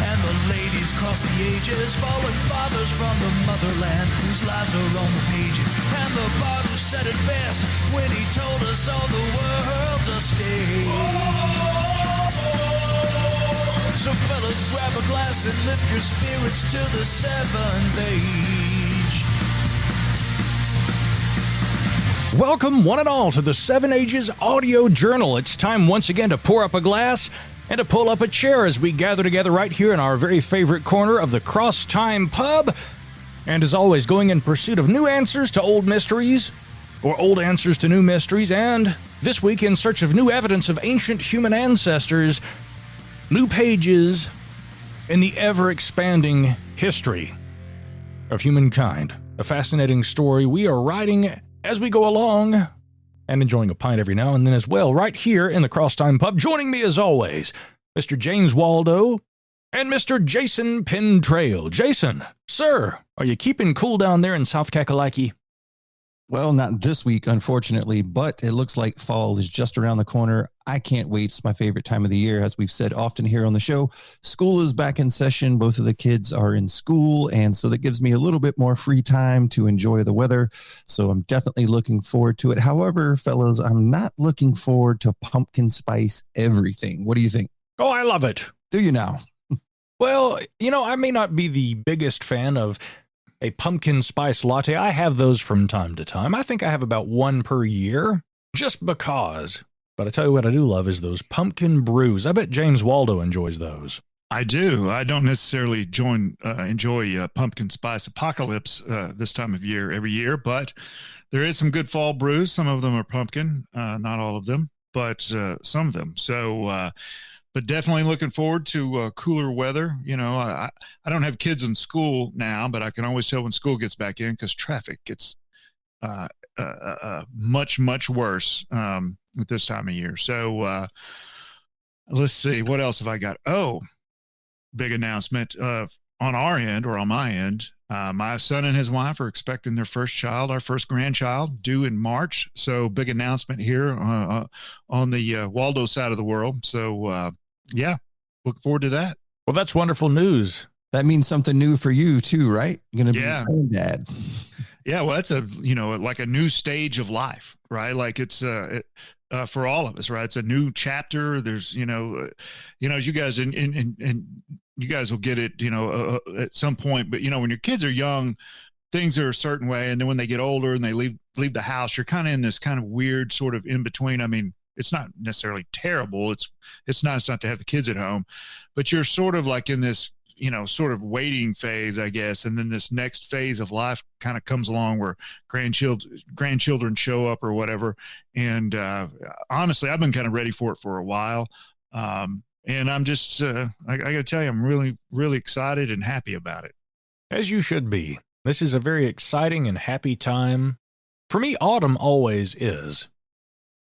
And the ladies cross the ages, fallen fathers from the motherland whose lives are on the pages. And the bard who said it best when he told us all the world's a stage. So fellas, grab a glass and lift your spirits to the seventh age. Welcome one and all to the Seven Ages Audio Journal. It's time once again to pour up a glass and to pull up a chair as we gather together right here in our very favorite corner of the Cross Time Pub. And as always, going in pursuit of new answers to old mysteries, or old answers to new mysteries, and this week in search of new evidence of ancient human ancestors, new pages in the ever-expanding history of humankind. A fascinating story we are writing as we go along, and enjoying a pint every now and then as well, right here in the Cross Time Pub. Joining me as always, Mr. James Waldo and Mr. Jason Pentrail. Jason, sir, are you keeping cool down there in South Kakalaki? Well, not this week, unfortunately, but it looks like fall is just around the corner. I can't wait. It's my favorite time of the year. As we've said often here on the show, school is back in session. Both of the kids are in school, and so that gives me a little bit more free time to enjoy the weather. So I'm definitely looking forward to it. However, fellas, I'm not looking forward to pumpkin spice everything. What do you think? Oh, I love it. Do you now? Well, you know, I may not be the biggest fan of a pumpkin spice latte. I have those from time to time. I think I have about one per year, just because. But I tell you what I do love is those pumpkin brews. I bet James Waldo enjoys those. I do. I don't necessarily enjoy pumpkin spice apocalypse this time of year every year, but there is some good fall brews. Some of them are pumpkin, not all of them, but some of them. So, but definitely looking forward to cooler weather. You know, I don't have kids in school now, but I can always tell when school gets back in because traffic gets much worse at this time of year. So let's see, what else have I got? Oh, big announcement on our end, or on my end. My son and his wife are expecting their first child, our first grandchild, due in March. So big announcement here on the Waldo side of the world. So yeah, look forward to that. Well, that's wonderful news. That means something new for you too, right? You're going to be a granddad. Yeah, well, that's like a new stage of life, right? Like it's for all of us, right? It's a new chapter. There's, you guys and you guys will get it, at some point. But when your kids are young, things are a certain way, and then when they get older and they leave the house, you're kind of in this kind of weird sort of in between. I mean, it's not necessarily terrible. It's nice not to have the kids at home, but you're sort of like in this, sort of waiting phase, I guess. And then this next phase of life kind of comes along where grandchildren show up or whatever. And honestly, I've been kind of ready for it for a while. And I'm just, I got to tell you, I'm really, really excited and happy about it. As you should be. This is a very exciting and happy time. For me, autumn always is.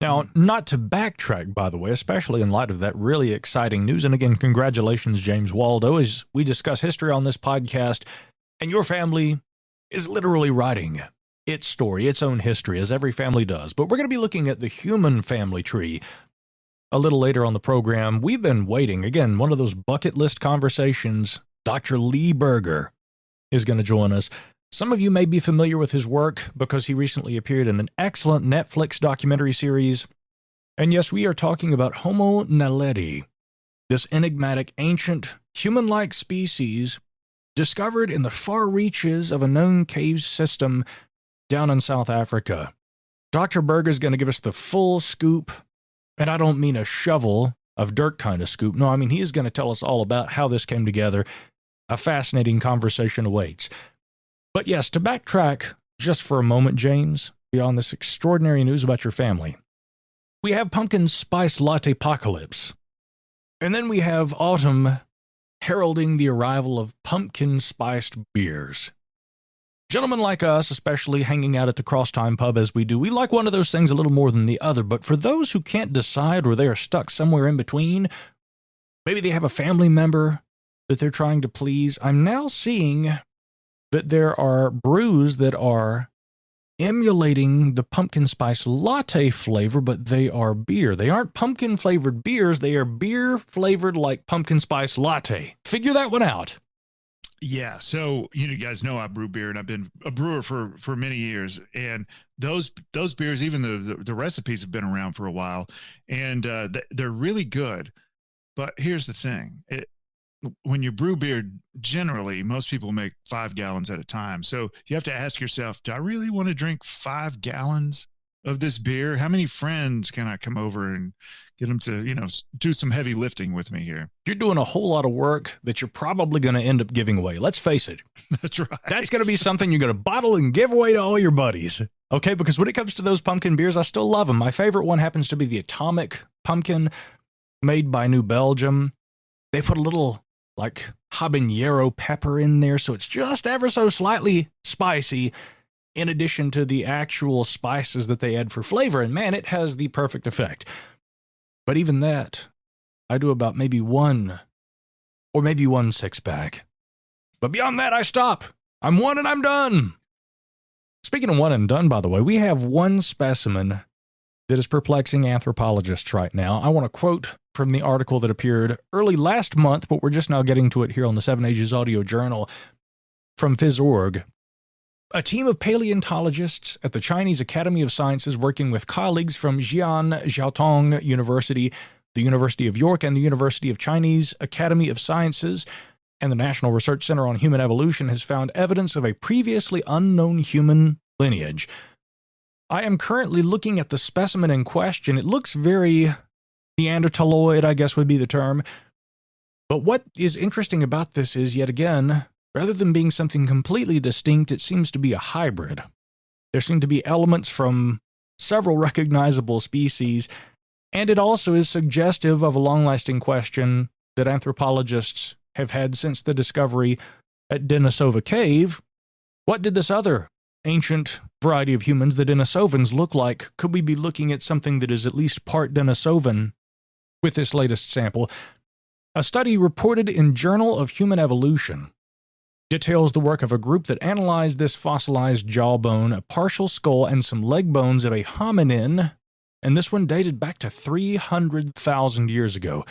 Now, not to backtrack, by the way, especially in light of that really exciting news. And again, congratulations, James Waldo, as we discuss history on this podcast. And your family is literally writing its story, its own history, as every family does. But we're going to be looking at the human family tree a little later on the program. We've been waiting. Again, one of those bucket list conversations. Dr. Lee Berger is going to join us. Some of you may be familiar with his work because he recently appeared in an excellent Netflix documentary series. And yes, we are talking about Homo Naledi, this enigmatic, ancient, human-like species discovered in the far reaches of a known cave system down in South Africa. Dr. Berger is going to give us the full scoop, and I don't mean a shovel of dirt kind of scoop. No, I mean he is going to tell us all about how this came together. A fascinating conversation awaits. But yes, to backtrack just for a moment, James, beyond this extraordinary news about your family, We have pumpkin spice latte apocalypse. And then we have autumn heralding the arrival of pumpkin-spiced beers. Gentlemen like us, especially hanging out at the Crosstime Pub as we do, we like one of those things a little more than the other, but for those who can't decide or they are stuck somewhere in between, maybe they have a family member that they're trying to please, I'm now seeing that there are brews that are emulating the pumpkin spice latte flavor, but they are beer. They aren't pumpkin-flavored beers, they are beer-flavored like pumpkin spice latte. Figure that one out. Yeah, so you guys know I brew beer, and I've been a brewer for many years. And those beers, even the recipes have been around for a while, and they're really good. But here's the thing: when you brew beer, generally most people make 5 gallons at a time. So you have to ask yourself, do I really want to drink 5 gallons of this beer? How many friends can I come over and get them to, do some heavy lifting with me here? You're doing a whole lot of work that you're probably going to end up giving away. Let's face it. That's right. That's going to be something you're going to bottle and give away to all your buddies. Okay, because when it comes to those pumpkin beers, I still love them. My favorite one happens to be the Atomic Pumpkin, made by New Belgium. They put a little, habanero pepper in there, so it's just ever so slightly spicy, in addition to the actual spices that they add for flavor, and man, it has the perfect effect. But even that, I do about maybe one 6-pack. But beyond that, I stop. I'm one and I'm done. Speaking of one and done, by the way, we have one specimen that is perplexing anthropologists right now. I want to quote from the article that appeared early last month, but we're just now getting to it here on the 7 Ages Audio Journal from Phys.org. A team of paleontologists at the Chinese Academy of Sciences working with colleagues from Jiaotong University, the University of York, and the University of Chinese Academy of Sciences, and the National Research Center on Human Evolution has found evidence of a previously unknown human lineage. I am currently looking at the specimen in question. It looks very Neanderthaloid, I guess would be the term. But what is interesting about this is, yet again, rather than being something completely distinct, it seems to be a hybrid. There seem to be elements from several recognizable species, and it also is suggestive of a long-lasting question that anthropologists have had since the discovery at Denisova Cave. What did this other ancient variety of humans, the Denisovans, look like? Could we be looking at something that is at least part Denisovan with this latest sample? A study reported in Journal of Human Evolution details the work of a group that analyzed this fossilized jawbone, a partial skull, and some leg bones of a hominin, and this one dated back to 300,000 years ago.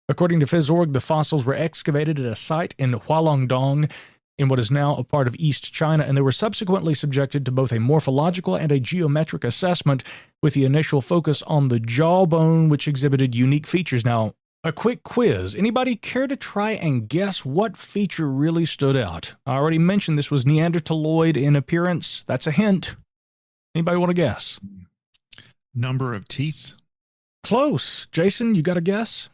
According to Phys.org, the fossils were excavated at a site in Hualongdong, in what is now a part of East China, and they were subsequently subjected to both a morphological and a geometric assessment, with the initial focus on the jawbone, which exhibited unique features. Now, a quick quiz. Anybody care to try and guess what feature really stood out? I already mentioned this was Neanderthaloid in appearance. That's a hint. Anybody want to guess? Number of teeth? Close. Jason, you got a guess?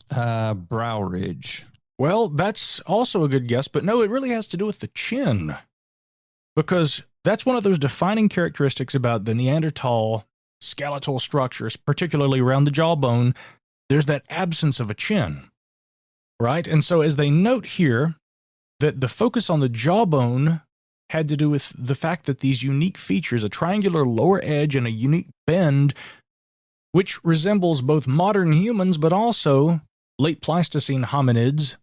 Brow ridge. Well, that's also a good guess, but no, it really has to do with the chin. Because that's one of those defining characteristics about the Neanderthal skeletal structures, particularly around the jawbone. There's that absence of a chin, right? And so as they note here, that the focus on the jawbone had to do with the fact that these unique features, a triangular lower edge and a unique bend, which resembles both modern humans but also late Pleistocene hominids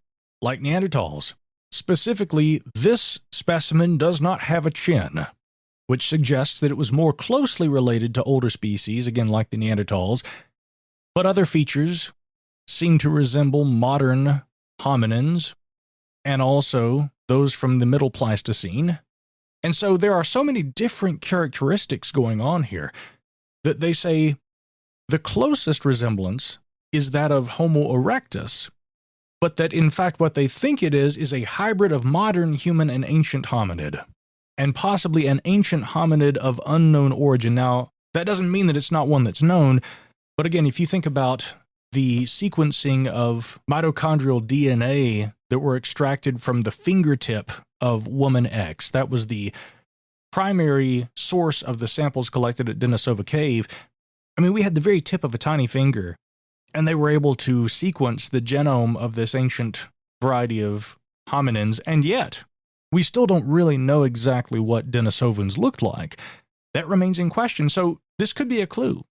like Neanderthals. Specifically, this specimen does not have a chin, which suggests that it was more closely related to older species, again like the Neanderthals, but other features seem to resemble modern hominins and also those from the Middle Pleistocene. And so there are so many different characteristics going on here that they say the closest resemblance is that of Homo erectus, but that in fact what they think it is a hybrid of modern human and ancient hominid, and possibly an ancient hominid of unknown origin. Now, that doesn't mean that it's not one that's known, but again, if you think about the sequencing of mitochondrial DNA that were extracted from the fingertip of woman X, that was the primary source of the samples collected at Denisova Cave. I mean, we had the very tip of a tiny finger, and they were able to sequence the genome of this ancient variety of hominins, and yet we still don't really know exactly what Denisovans looked like. That remains in question, so this could be a clue.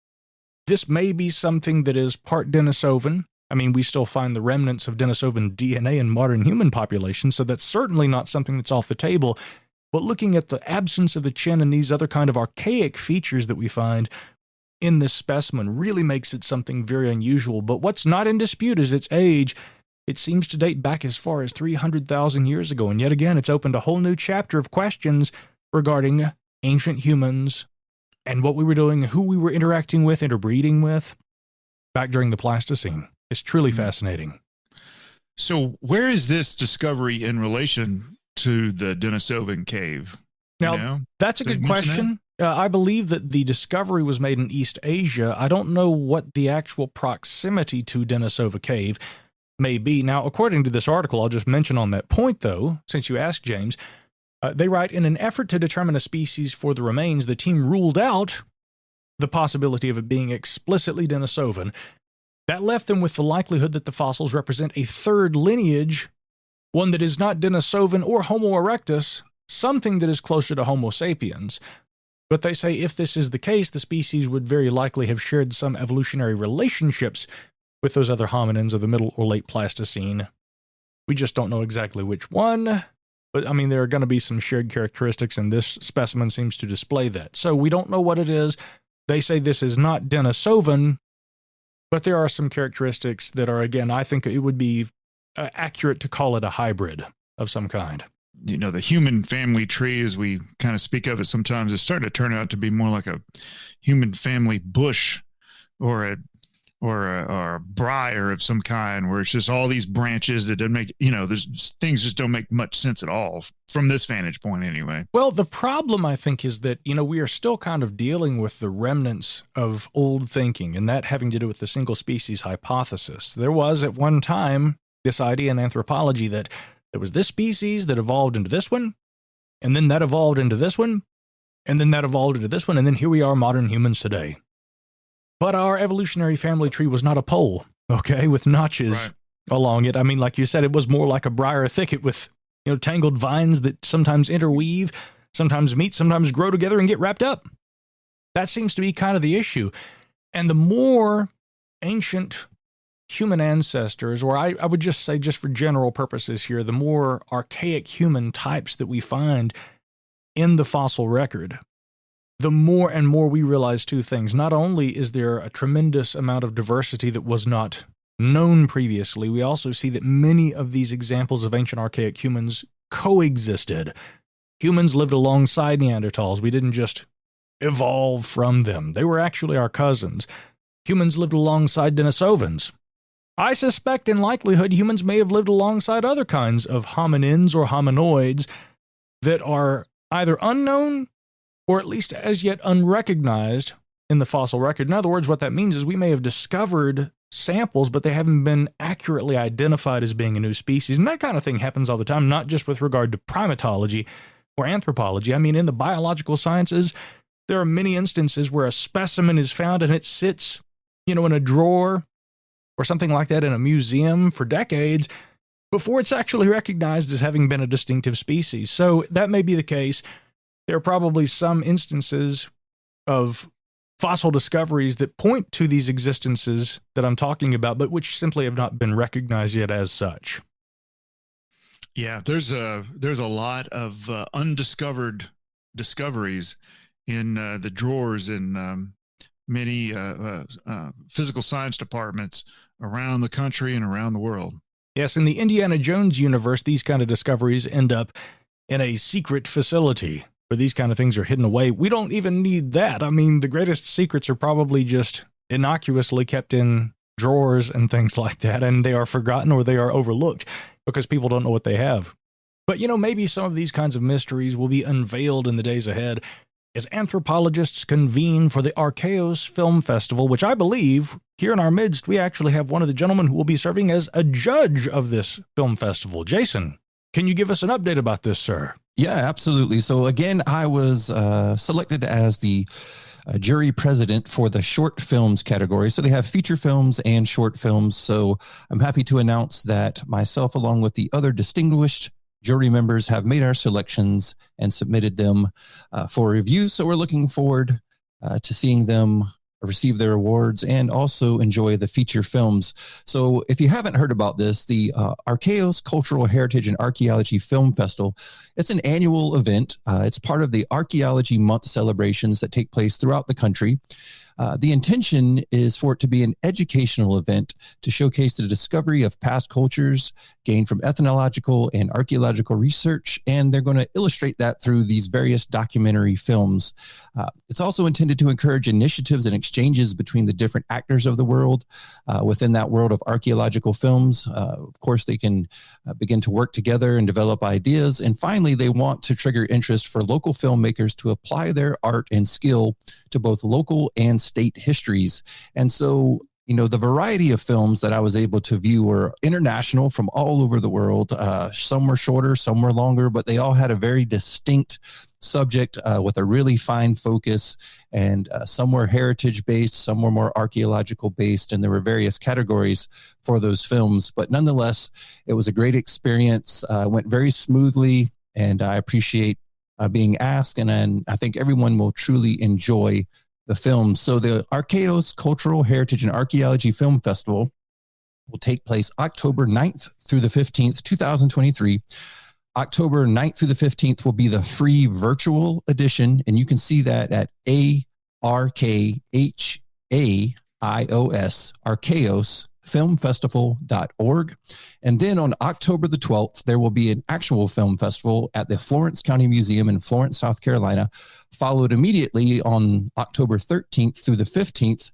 This may be something that is part Denisovan. I mean, we still find the remnants of Denisovan DNA in modern human populations, so that's certainly not something that's off the table. But looking at the absence of the chin and these other kind of archaic features that we find in this specimen really makes it something very unusual. But what's not in dispute is its age. It seems to date back as far as 300,000 years ago, and yet again, it's opened a whole new chapter of questions regarding ancient humans and what we were doing, who we were interacting with, interbreeding with, back during the Pleistocene. It's truly fascinating. So where is this discovery in relation to the Denisovan cave? Now, that's a good question. I believe that the discovery was made in East Asia. I don't know what the actual proximity to Denisova Cave may be. Now, according to this article, I'll just mention on that point, though, since you asked, James, they write, in an effort to determine a species for the remains, the team ruled out the possibility of it being explicitly Denisovan. That left them with the likelihood that the fossils represent a third lineage, one that is not Denisovan or Homo erectus, something that is closer to Homo sapiens. But they say if this is the case, the species would very likely have shared some evolutionary relationships with those other hominins of the Middle or Late Pleistocene. We just don't know exactly which one. But, I mean, there are going to be some shared characteristics, and this specimen seems to display that. So we don't know what it is. They say this is not Denisovan, but there are some characteristics that are, again, I think it would be accurate to call it a hybrid of some kind. You know, the human family tree, as we kind of speak of it sometimes, is starting to turn out to be more like a human family bush or a briar of some kind, where it's just all these branches that don't make, there's things just don't make much sense at all from this vantage point anyway. Well, the problem, I think, is that, we are still kind of dealing with the remnants of old thinking, and that having to do with the single species hypothesis. There was at one time this idea in anthropology that there was this species that evolved into this one, and then that evolved into this one, and then that evolved into this one, and then here we are, modern humans today. But our evolutionary family tree was not a pole, okay, with notches along it. I mean, like you said, it was more like a briar thicket with, tangled vines that sometimes interweave, sometimes meet, sometimes grow together and get wrapped up. That seems to be kind of the issue. And the more ancient human ancestors, or I would just say, just for general purposes here, the more archaic human types that we find in the fossil record, the more and more we realize two things. Not only is there a tremendous amount of diversity that was not known previously, we also see that many of these examples of ancient archaic humans coexisted. Humans lived alongside Neanderthals. We didn't just evolve from them. They were actually our cousins. Humans lived alongside Denisovans. I suspect in likelihood humans may have lived alongside other kinds of hominins or hominoids that are either unknown or at least as yet unrecognized in the fossil record. In other words, what that means is we may have discovered samples, but they haven't been accurately identified as being a new species. And that kind of thing happens all the time, not just with regard to primatology or anthropology. I mean, in the biological sciences, there are many instances where a specimen is found and it sits, in a drawer or something like that in a museum for decades before it's actually recognized as having been a distinctive species. So that may be the case. There are probably some instances of fossil discoveries that point to these existences that I'm talking about, but which simply have not been recognized yet as such. Yeah, there's a lot of undiscovered discoveries in the drawers in many physical science departments around the country and around the world. Yes, in the Indiana Jones universe, these kind of discoveries end up in a secret facility where these kind of things are hidden away. We don't even need that. I mean, the greatest secrets are probably just innocuously kept in drawers and things like that, and they are forgotten or they are overlooked because people don't know what they have. But, maybe some of these kinds of mysteries will be unveiled in the days ahead as anthropologists convene for the Arkhaios Film Festival, which I believe, here in our midst, we actually have one of the gentlemen who will be serving as a judge of this film festival. Jason, can you give us an update about this, sir? Yeah, absolutely. So again, I was selected as the jury president for the short films category. So they have feature films and short films. So I'm happy to announce that myself, along with the other distinguished jury members, have made our selections and submitted them for review. So we're looking forward to seeing them receive their awards and also enjoy the feature films. So if you haven't heard about this, the Arkhaios Cultural Heritage and Archaeology Film Festival, it's an annual event. It's part of the Archaeology Month celebrations that take place throughout the country. The intention is for it to be an educational event to showcase the discovery of past cultures gained from ethnological and archaeological research, and they're going to illustrate that through these various documentary films. It's also intended to encourage initiatives and exchanges between the different actors of the world within that world of archaeological films. Of course, they can begin to work together and develop ideas. And finally, they want to trigger interest for local filmmakers to apply their art and skill to both local and state histories. And so, you know, the variety of films that I was able to view were international from all over the world. Some were shorter, some were longer, but they all had a very distinct subject with a really fine focus. And some were heritage based, some were more archaeological based, and there were various categories for those films. But nonetheless, it was a great experience. Went very smoothly, and I appreciate being asked, and I think everyone will truly enjoy the film. So the Arkhaios Cultural Heritage and Archaeology Film Festival will take place October 9th through the 15th, 2023. October 9th through the 15th will be the free virtual edition, and you can see that at Arkhaios filmfestival.org. And then on October the 12th, there will be an actual film festival at the Florence County Museum in Florence, South Carolina. Followed immediately on October 13th through the 15th,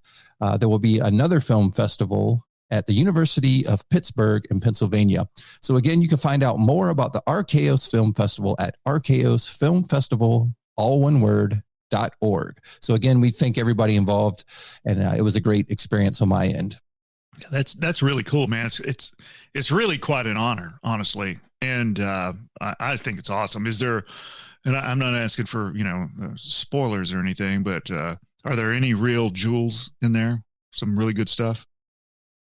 there will be another film festival at the University of Pittsburgh in Pennsylvania. So again, you can find out more about the Arkhaios Film Festival at Arkhaios Film Festival, all one word, .org. So again, we thank everybody involved, and it was a great experience on my end. Yeah, that's really cool, man. It's really quite an honor, honestly, and I think it's awesome. Is there, and I'm not asking for spoilers or anything, but are there any real jewels in there? Some really good stuff.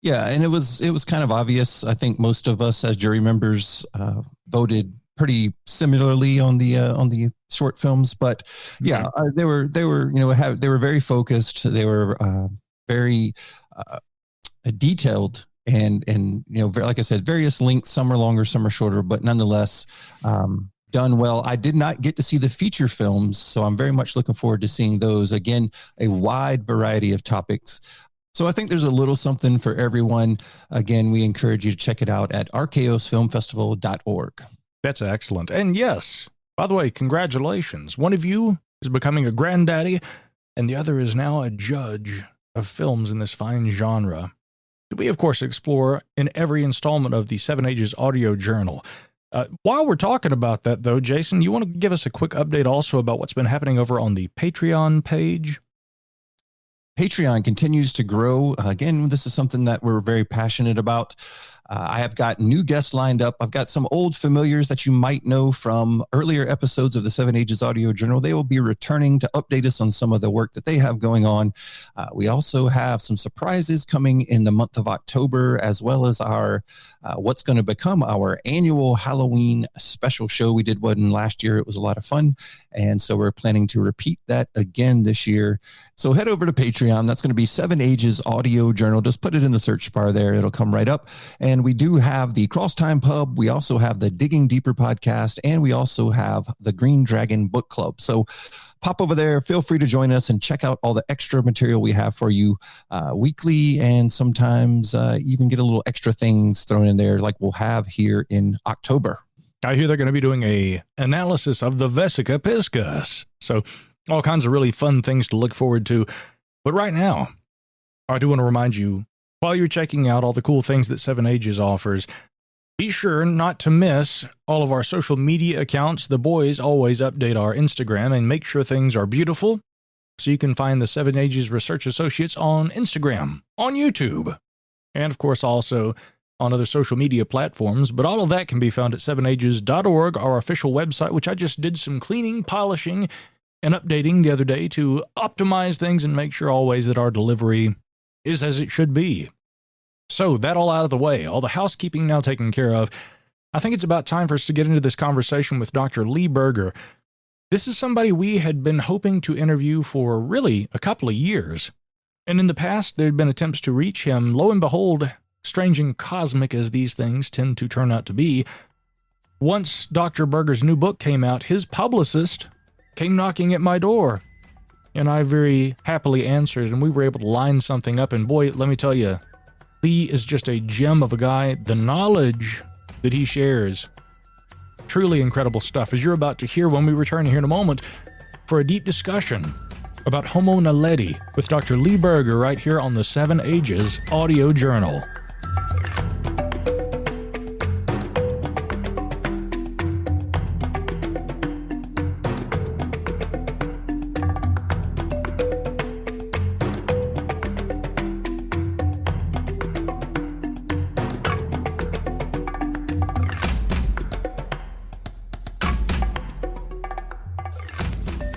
Yeah, and it was kind of obvious. I think most of us as jury members voted pretty similarly on the short films, but yeah, they were very focused. They were very detailed, and like I said, various lengths. Some are longer, some are shorter, but nonetheless done well. I did not get to see the feature films, so I'm very much looking forward to seeing those. Again, a wide variety of topics. So I think there's a little something for everyone. Again, we encourage you to check it out at archaeosfilmfestival.org. That's excellent. And yes, by the way, congratulations. One of you is becoming a granddaddy, and the other is now a judge of films in this fine genre that we, of course, explore in every installment of the Seven Ages Audio Journal. While we're talking about that, though, Jason, you want to give us a quick update also about what's been happening over on the Patreon page? Patreon continues to grow. Again, this is something that we're very passionate about. I have got new guests lined up. I've got some old familiars that you might know from earlier episodes of the Seven Ages Audio Journal. They will be returning to update us on some of the work that they have going on. We also have some surprises coming in the month of October, as well as our what's going to become our annual Halloween special show. We did one last year. It was a lot of fun. And so we're planning to repeat that again this year. So head over to Patreon. That's going to be Seven Ages Audio Journal. Just put it in the search bar there. It'll come right up. And we do have the Cross Time Pub. We also have the Digging Deeper podcast, and we also have the Green Dragon Book Club. So pop over there. Feel free to join us and check out all the extra material we have for you weekly, and sometimes even get a little extra things thrown in there like we'll have here in October. I hear they're going to be doing a analysis of the Vesica Piscis. So all kinds of really fun things to look forward to. But right now, I do want to remind you, while you're checking out all the cool things that Seven Ages offers, be sure not to miss all of our social media accounts. The boys always update our Instagram and make sure things are beautiful. So you can find the Seven Ages Research Associates on Instagram, on YouTube, and of course also on other social media platforms. But all of that can be found at sevenages.org, our official website, which I just did some cleaning, polishing, and updating the other day to optimize things and make sure always that our delivery is as it should be. So that all out of the way, all the housekeeping now taken care of, I think it's about time for us to get into this conversation with Dr. Lee Berger. This is somebody we had been hoping to interview for really a couple of years. And in the past, there had been attempts to reach him. Lo and behold, strange and cosmic as these things tend to turn out to be, once Dr. Berger's new book came out, his publicist came knocking at my door. And I very happily answered, and we were able to line something up. And boy, let me tell you, Lee is just a gem of a guy. The knowledge that he shares, truly incredible stuff, as you're about to hear when we return here in a moment for a deep discussion about Homo Naledi with Dr. Lee Berger right here on the 7 Ages Audio Journal.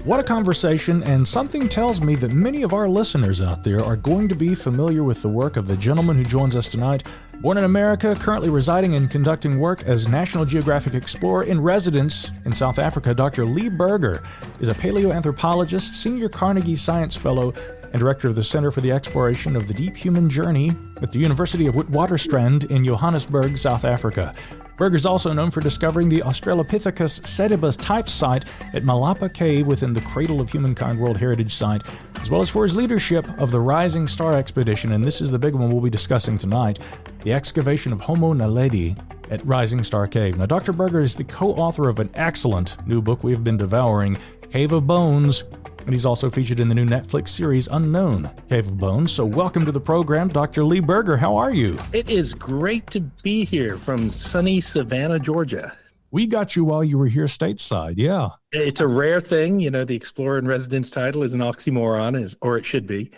What a conversation, and something tells me that many of our listeners out there are going to be familiar with the work of the gentleman who joins us tonight. Born in America, currently residing and conducting work as National Geographic Explorer in residence in South Africa, Dr. Lee Berger is a paleoanthropologist, senior Carnegie Science Fellow, and director of the Center for the Exploration of the Deep Human Journey at the University of Witwatersrand in Johannesburg, South Africa. Berger is also known for discovering the Australopithecus sediba type site at Malapa Cave within the Cradle of Humankind World Heritage Site, as well as for his leadership of the Rising Star Expedition, and this is the big one we'll be discussing tonight, the excavation of Homo Naledi at Rising Star Cave. Now, Dr. Berger is the co-author of an excellent new book we have been devouring, Cave of Bones, and he's also featured in the new Netflix series Unknown Cave of Bones. So welcome to the program, Dr. Lee Berger. How are you? It is great to be here from sunny Savannah, Georgia. We got you while you were here stateside, yeah. It's a rare thing. You know, the Explorer in Residence title is an oxymoron, or it should be.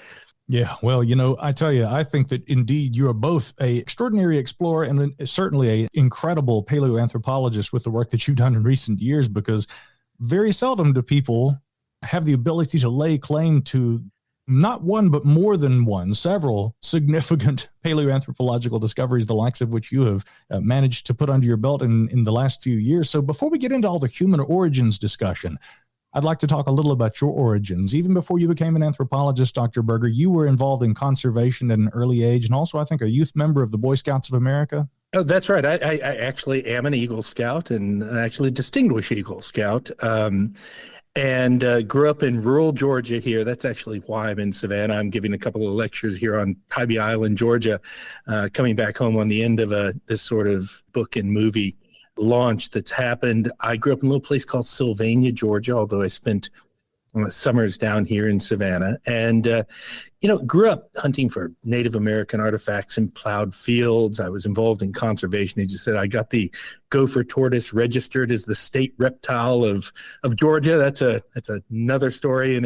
Yeah, well, you know, I tell you, I think that indeed you are both an extraordinary explorer and certainly an incredible paleoanthropologist with the work that you've done in recent years, because very seldom do people have the ability to lay claim to not one, but more than one, several significant paleoanthropological discoveries, the likes of which you have managed to put under your belt in the last few years. So before we get into all the human origins discussion, I'd like to talk a little about your origins. Even before you became an anthropologist, Dr. Berger, you were involved in conservation at an early age, and also I think a youth member of the Boy Scouts of America. Oh, that's right. I actually am an Eagle Scout, and actually distinguished Eagle Scout. And grew up in rural Georgia here. That's actually why I'm in Savannah. I'm giving a couple of lectures here on Tybee Island, Georgia, coming back home on the end of this sort of book and movie launch that's happened. I grew up in a little place called Sylvania, Georgia, although I spent summers down here in Savannah. And, grew up hunting for Native American artifacts in plowed fields. I was involved in conservation. As you said, I got the gopher tortoise registered as the state reptile of Georgia. That's another story in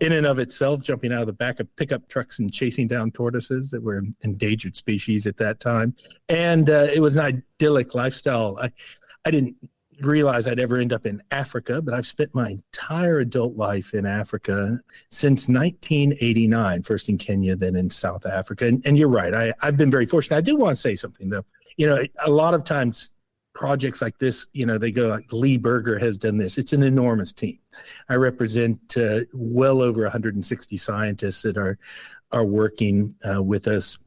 and of itself, jumping out of the back of pickup trucks and chasing down tortoises that were endangered species at that time. And it was an idyllic lifestyle. I didn't realize I'd ever end up in Africa, but I've spent my entire adult life in Africa since 1989, first in Kenya, then in South Africa. And you're right, I've been very fortunate. I do want to say something, though. You know, a lot of times projects like this, they go like, Lee Berger has done this. It's an enormous team. I represent well over 160 scientists that are working with us.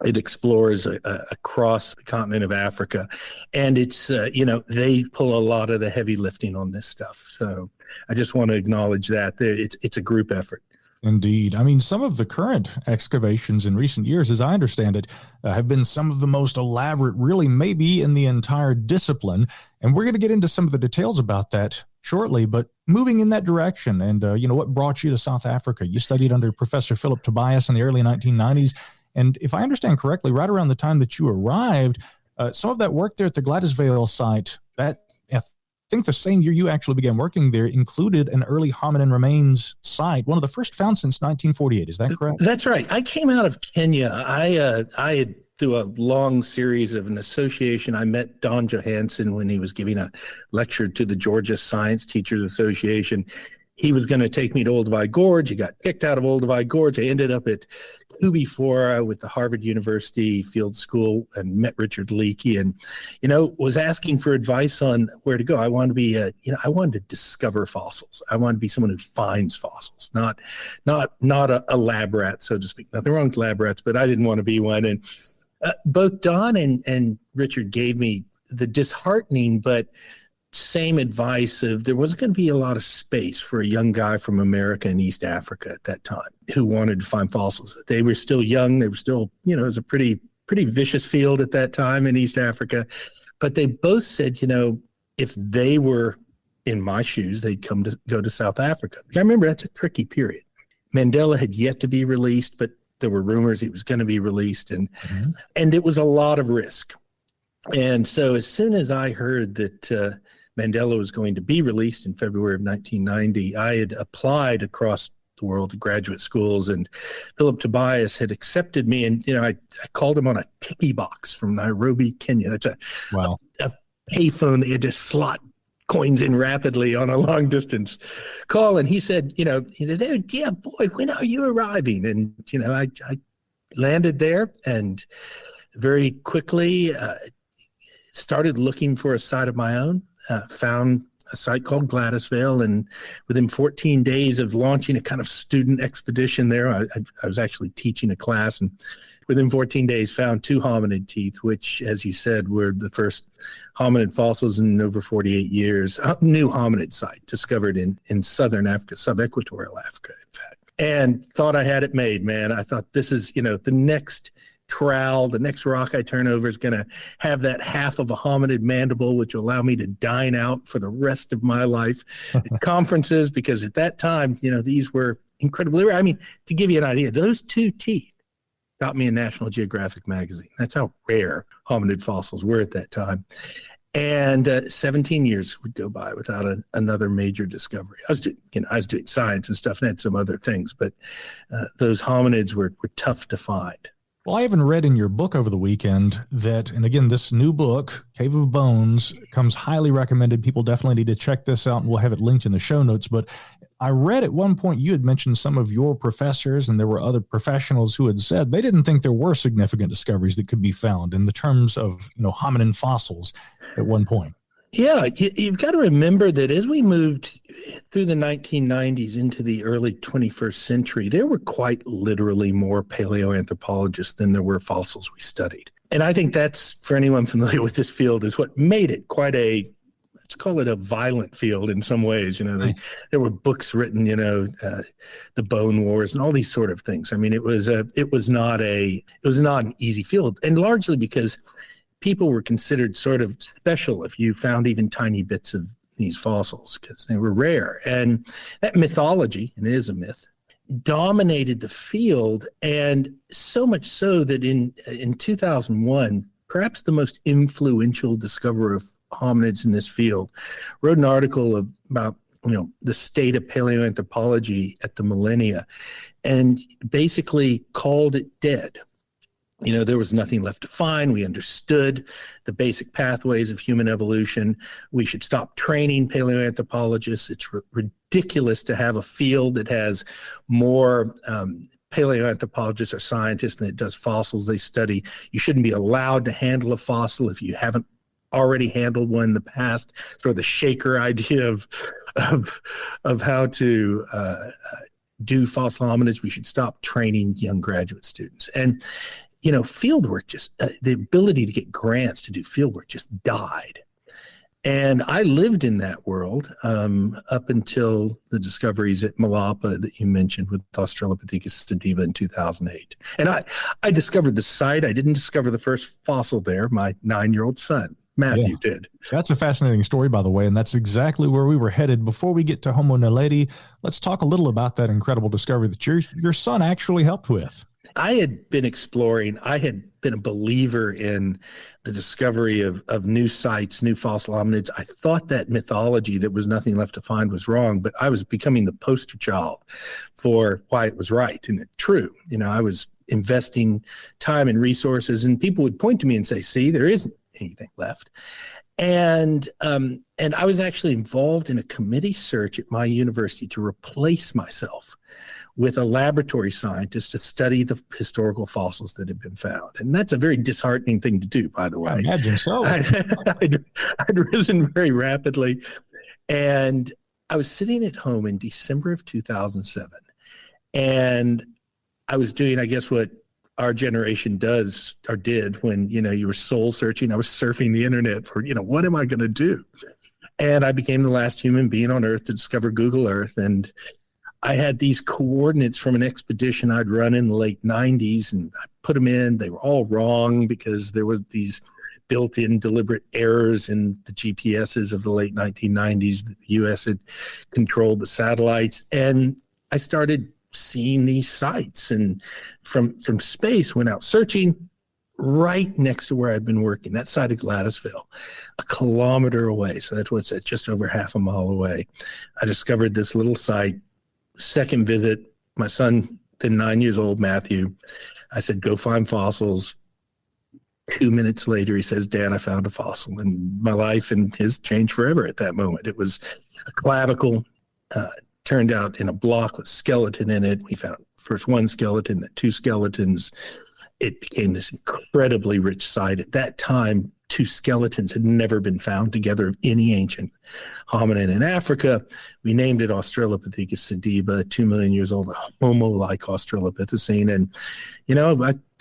It explores across the continent of Africa, and it's, they pull a lot of the heavy lifting on this stuff. So I just want to acknowledge that it's a group effort. Indeed. I mean, some of the current excavations in recent years, as I understand it, have been some of the most elaborate, really maybe in the entire discipline. And we're going to get into some of the details about that shortly, but moving in that direction. And, what brought you to South Africa? You studied under Professor Phillip Tobias in the early 1990s. And if I understand correctly, right around the time that you arrived, some of that work there at the Gladysville site, that I think the same year you actually began working there, included an early hominin remains site, one of the first found since 1948. Is that correct? That's right. I came out of Kenya. I had, through a long series of an association, I met Don Johansson when he was giving a lecture to the Georgia Science Teachers Association. he was going to take me to Olduvai Gorge. He got kicked out of Olduvai Gorge. I ended up at Kubifora with the Harvard University Field School and met Richard Leakey, and, was asking for advice on where to go. I wanted to be I wanted to discover fossils. I wanted to be someone who finds fossils, not a lab rat, so to speak. Nothing wrong with lab rats, but I didn't want to be one. And both Don and Richard gave me the disheartening but same advice of there wasn't going to be a lot of space for a young guy from America and East Africa at that time who wanted to find fossils. They were still young. They were still, it was a pretty vicious field at that time in East Africa. But they both said, if they were in my shoes, they'd go to South Africa. I remember that's a tricky period. Mandela had yet to be released, but there were rumors he was going to be released, and it was a lot of risk. And so as soon as I heard that Mandela was going to be released in February of 1990, I had applied across the world to graduate schools, and Phillip Tobias had accepted me. And, I called him on a tiki box from Nairobi, Kenya. That's a payphone that you just slot coins in rapidly on a long distance call. And he said, oh, yeah, boy, when are you arriving? And, I landed there and very quickly started looking for a site of my own. Found a site called Gladysville, and within 14 days of launching a kind of student expedition there, I was actually teaching a class, and within 14 days found 2 hominid teeth, which, as you said, were the first hominid fossils in over 48 years. A new hominid site discovered in southern Africa, sub-equatorial Africa, in fact. And thought I had it made, man. I thought this is, the next trowel, the next rock I turn over is going to have that half of a hominid mandible, which will allow me to dine out for the rest of my life at conferences, because at that time, these were incredibly rare. I mean, to give you an idea, those 2 teeth got me a National Geographic magazine. That's how rare hominid fossils were at that time. And 17 years would go by without another major discovery. I was doing science and stuff and had some other things, but those hominids were tough to find. Well, I even read in your book over the weekend that, and again, this new book, Cave of Bones, comes highly recommended. People definitely need to check this out, and we'll have it linked in the show notes. But I read at one point you had mentioned some of your professors, and there were other professionals who had said they didn't think there were significant discoveries that could be found in the terms of, hominin fossils at one point. Yeah, you've got to remember that as we moved through the 1990s into the early 21st century, there were quite literally more paleoanthropologists than there were fossils we studied. And I think that's, for anyone familiar with this field, is what made it quite let's call it a violent field in some ways. There were books written, the Bone Wars and all these sort of things. I mean, it was not an easy field, and largely because people were considered sort of special if you found even tiny bits of these fossils, because they were rare. And that mythology, and it is a myth, dominated the field, and so much so that in 2001, perhaps the most influential discoverer of hominids in this field wrote an article about the state of paleoanthropology at the millennia, and basically called it dead. There was nothing left to find. We understood the basic pathways of human evolution. We should stop training paleoanthropologists. It's ridiculous to have a field that has more paleoanthropologists or scientists than it does fossils they study. You shouldn't be allowed to handle a fossil if you haven't already handled one in the past. Sort of the Shaker idea of how to do fossil hominids. We should stop training young graduate students. And fieldwork the ability to get grants to do fieldwork just died. And I lived in that world up until the discoveries at Malapa that you mentioned with Australopithecus sediba in 2008. And I discovered the site. I didn't discover the first fossil there. My 9-year-old son, Matthew, did. That's a fascinating story, by the way, and that's exactly where we were headed. Before we get to Homo Naledi, let's talk a little about that incredible discovery that your son actually helped with. I had been exploring. I had been a believer in the discovery of new sites, new fossil hominids. I thought that mythology that was nothing left to find was wrong, but I was becoming the poster child for why it was right and true. I was investing time and resources, and people would point to me and say, see, there isn't anything left. And I was actually involved in a committee search at my university to replace myself with a laboratory scientist to study the historical fossils that had been found. And that's a very disheartening thing to do, by the way. I imagine so. I'd risen very rapidly. And I was sitting at home in December of 2007. And I was doing, I guess, what our generation does or did when, you were soul searching. I was surfing the internet for, what am I going to do? And I became the last human being on Earth to discover Google Earth. And I had these coordinates from an expedition I'd run in the late 90s, and I put them in. They were all wrong because there were these built-in deliberate errors in the GPSs of the late 1990s. The U.S. had controlled the satellites. And I started seeing these sites, and from space went out searching right next to where I'd been working, that site of Gladysville, a kilometer away. So that's what's at, just over half a mile away. I discovered this little site. Second visit, my son, then 9 years old, Matthew, I said, go find fossils. 2 minutes later, he says, Dad, I found a fossil. And my life and his changed forever at that moment. It was a clavicle, turned out in a block with skeleton in it. We found first one skeleton, then two skeletons. It became this incredibly rich site. At that time, two skeletons had never been found together of any ancient hominid in Africa. We named it Australopithecus sediba, 2 million years old, a Homo-like Australopithecine. And,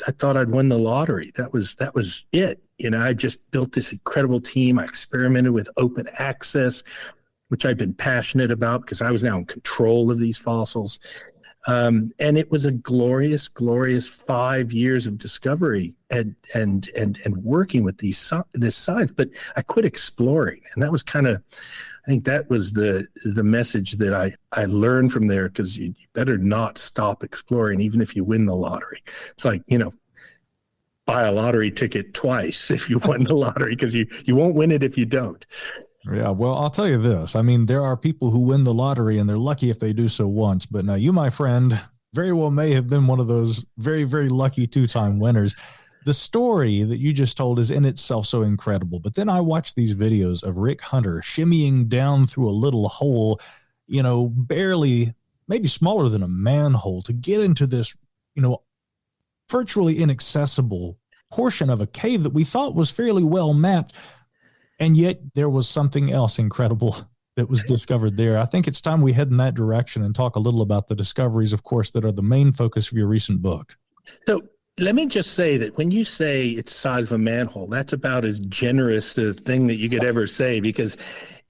I thought I'd won the lottery. That was it. I just built this incredible team. I experimented with open access, which I'd been passionate about because I was now in control of these fossils. And it was a glorious, glorious 5 years of discovery and working with this science. But I quit exploring, and that was I think that was the message that I learned from there, because you better not stop exploring, even if you win the lottery. It's like, buy a lottery ticket twice if you won the lottery, because you won't win it if you don't. Yeah, well, I'll tell you this. I mean, there are people who win the lottery and they're lucky if they do so once. But now you, my friend, very well may have been one of those very, very lucky two-time winners. The story that you just told is in itself so incredible. But then I watched these videos of Rick Hunter shimmying down through a little hole, barely, maybe smaller than a manhole, to get into this, virtually inaccessible portion of a cave that we thought was fairly well mapped. And yet there was something else incredible that was discovered there. I think it's time we head in that direction and talk a little about the discoveries, of course, that are the main focus of your recent book. So let me just say that when you say it's the size of a manhole, that's about as generous a thing that you could ever say, because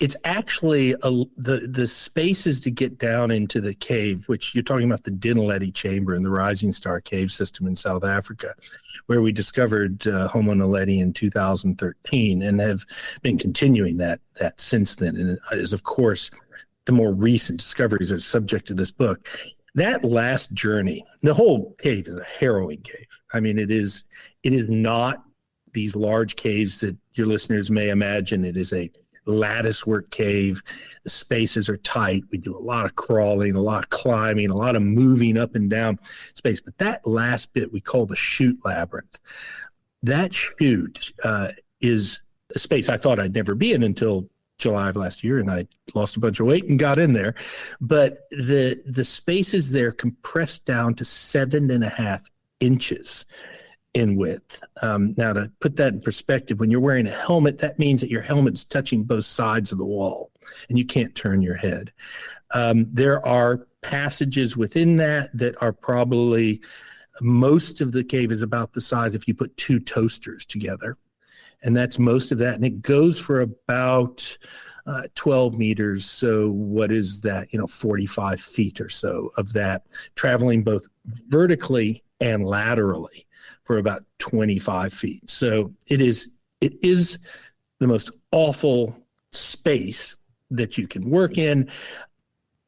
it's actually the spaces to get down into the cave, which you're talking about the Naledi chamber in the Rising Star cave system in South Africa, where we discovered Homo Naledi in 2013 and have been continuing that since then. And it is, of course, the more recent discoveries are subject to this book. That last journey, the whole cave is a harrowing cave. I mean, it is not these large caves that your listeners may imagine. It is a lattice work cave. The spaces are tight. We do a lot of crawling, a lot of climbing, a lot of moving up and down space. But that last bit we call the chute labyrinth. That chute is a space I thought I'd never be in until July of last year, and I lost a bunch of weight and got in there. But the spaces there compressed down to 7.5 inches in width. Now, to put that in perspective, when you're wearing a helmet, that means that your helmet's touching both sides of the wall and you can't turn your head. There are passages within that are probably, most of the cave is about the size if you put two toasters together. And that's most of that. And it goes for about 12 meters. So what is that? 45 feet or so of that, traveling both vertically and laterally for about 25 feet. So it is the most awful space that you can work in.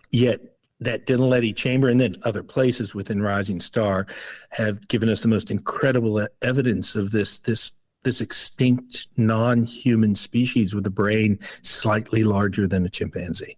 Yet that Naledi chamber and then other places within Rising Star have given us the most incredible evidence of this extinct non-human species with a brain slightly larger than a chimpanzee.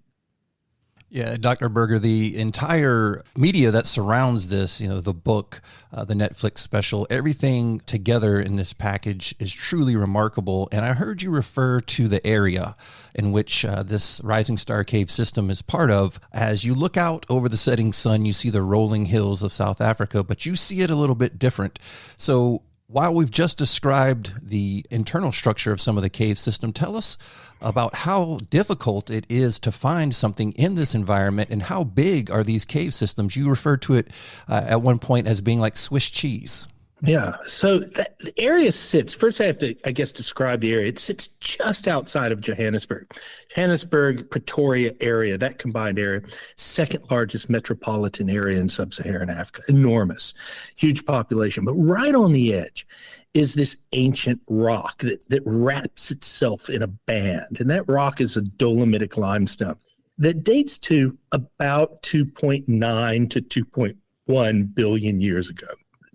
Yeah, Dr. Berger, the entire media that surrounds this, the book, the Netflix special, everything together in this package is truly remarkable. And I heard you refer to the area in which this Rising Star Cave system is part of. As you look out over the setting sun, you see the rolling hills of South Africa, but you see it a little bit different. So while we've just described the internal structure of some of the cave system, tell us about how difficult it is to find something in this environment, and how big are these cave systems? You referred to it at one point as being like Swiss cheese. Yeah. So the area sits, first I have to, I guess, describe the area. It sits just outside of Johannesburg. Johannesburg, Pretoria area, that combined area, second largest metropolitan area in sub-Saharan Africa. Enormous, huge population. But right on the edge is this ancient rock that wraps itself in a band. And that rock is a dolomitic limestone that dates to about 2.9 to 2.1 billion years ago.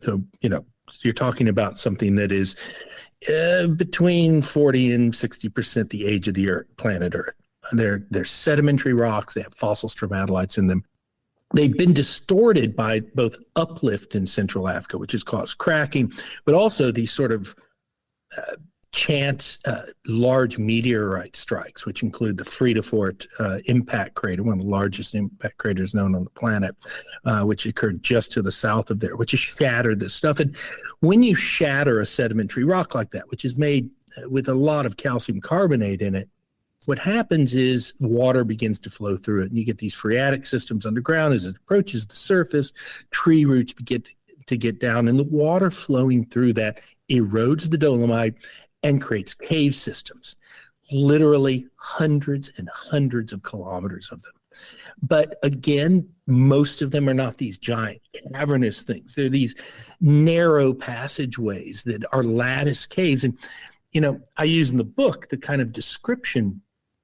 So, you're talking about something that is between 40 and 60% the age of the Earth, planet Earth. They're sedimentary rocks. They have fossil stromatolites in them. They've been distorted by both uplift in Central Africa, which has caused cracking, but also these sort of chance large meteorite strikes, which include the Vredefort impact crater, one of the largest impact craters known on the planet, which occurred just to the south of there, which has shattered this stuff. And when you shatter a sedimentary rock like that, which is made with a lot of calcium carbonate in it, what happens is water begins to flow through it, and you get these phreatic systems underground. As it approaches the surface, tree roots begin to get down, and the water flowing through that erodes the dolomite and creates cave systems, literally hundreds and hundreds of kilometers of them. But again, most of them are not these giant cavernous things. They're these narrow passageways that are lattice caves. And, I use in the book the kind of description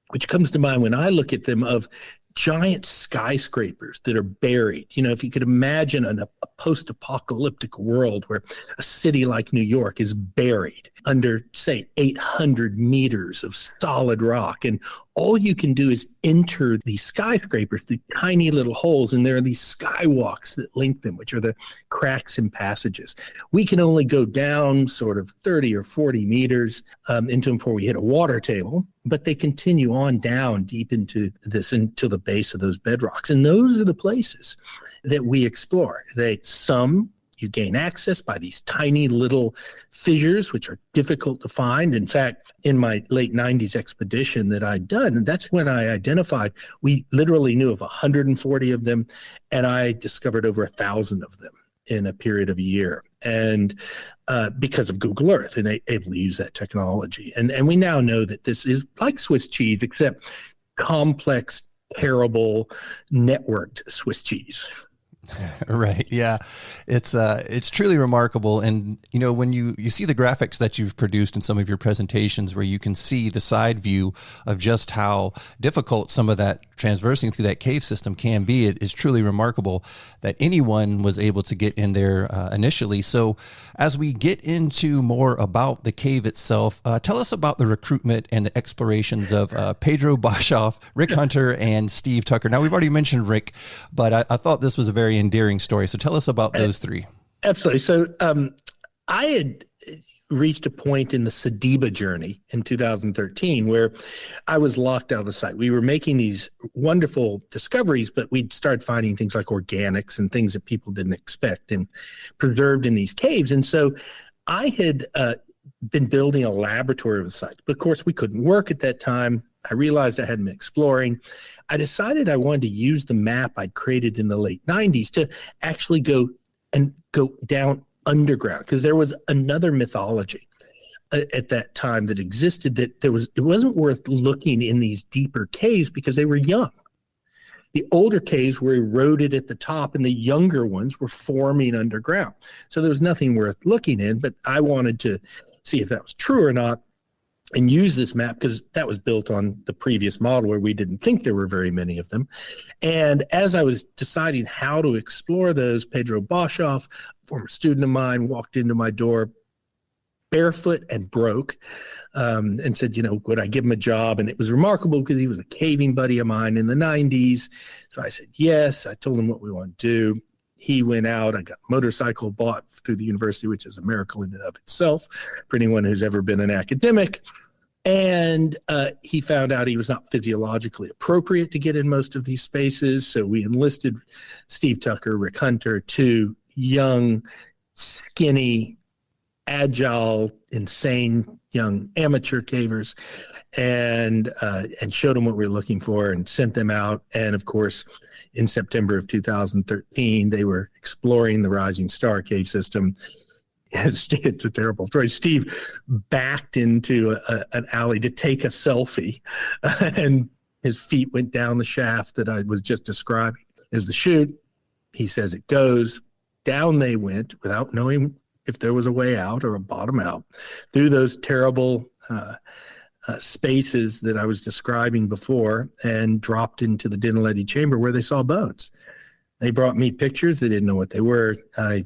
which comes to mind when I look at them of giant skyscrapers that are buried. If you could imagine a post-apocalyptic world where a city like New York is buried under, say, 800 meters of solid rock, and all you can do is enter these skyscrapers through tiny little holes, and there are these skywalks that link them, which are the cracks and passages. We can only go down sort of 30 or 40 meters into them before we hit a water table, but they continue on down deep into this, into the base of those bedrocks. And those are the places that we explore. Some you gain access by these tiny little fissures, which are difficult to find. In fact, in my late 90s expedition that I'd done, and that's when I identified, we literally knew of 140 of them, and I discovered over 1,000 of them in a period of a year. And because of Google Earth and able to use that technology. And we now know that this is like Swiss cheese, except complex, terrible, networked Swiss cheese. Right. Yeah. It's truly remarkable. And, when you see the graphics that you've produced in some of your presentations, where you can see the side view of just how difficult some of that transversing through that cave system can be, it is truly remarkable that anyone was able to get in there initially. So as we get into more about the cave itself, tell us about the recruitment and the explorations of Pedro Boshoff, Rick Hunter, and Steve Tucker. Now, we've already mentioned Rick, but I thought this was a very endearing story. So tell us about those three. Absolutely. So I had reached a point in the Sediba journey in 2013 where I was locked out of the site. We were making these wonderful discoveries, but we'd started finding things like organics and things that people didn't expect and preserved in these caves. And so I had been building a laboratory of the site. But of course, we couldn't work at that time. I realized I hadn't been exploring. I decided I wanted to use the map I'd created in the late 90s to actually go down underground, because there was another mythology at that time that existed that it wasn't worth looking in these deeper caves because they were young. The older caves were eroded at the top, and the younger ones were forming underground. So there was nothing worth looking in, but I wanted to see if that was true or not and use this map, because that was built on the previous model where we didn't think there were very many of them. And as I was deciding how to explore those, Pedro Boshoff, former student of mine, walked into my door barefoot and broke, and said, would I give him a job? And it was remarkable because he was a caving buddy of mine in the 90s. So I said, yes. I told him what we want to do. He went out. I got a motorcycle bought through the university, which is a miracle in and of itself for anyone who's ever been an academic. And he found out he was not physiologically appropriate to get in most of these spaces. So we enlisted Steve Tucker, Rick Hunter, two young, skinny, agile, insane young amateur cavers, and showed them what we were looking for and sent them out. And of course, in September of 2013, they were exploring the Rising Star cave system. It's a terrible story. Steve backed into an alley to take a selfie, and his feet went down the shaft that I was just describing as the chute. He says it goes. Down they went without knowing if there was a way out or a bottom out through those terrible spaces that I was describing before, and dropped into the Dinaledi chamber where they saw bones. They brought me pictures. They didn't know what they were. I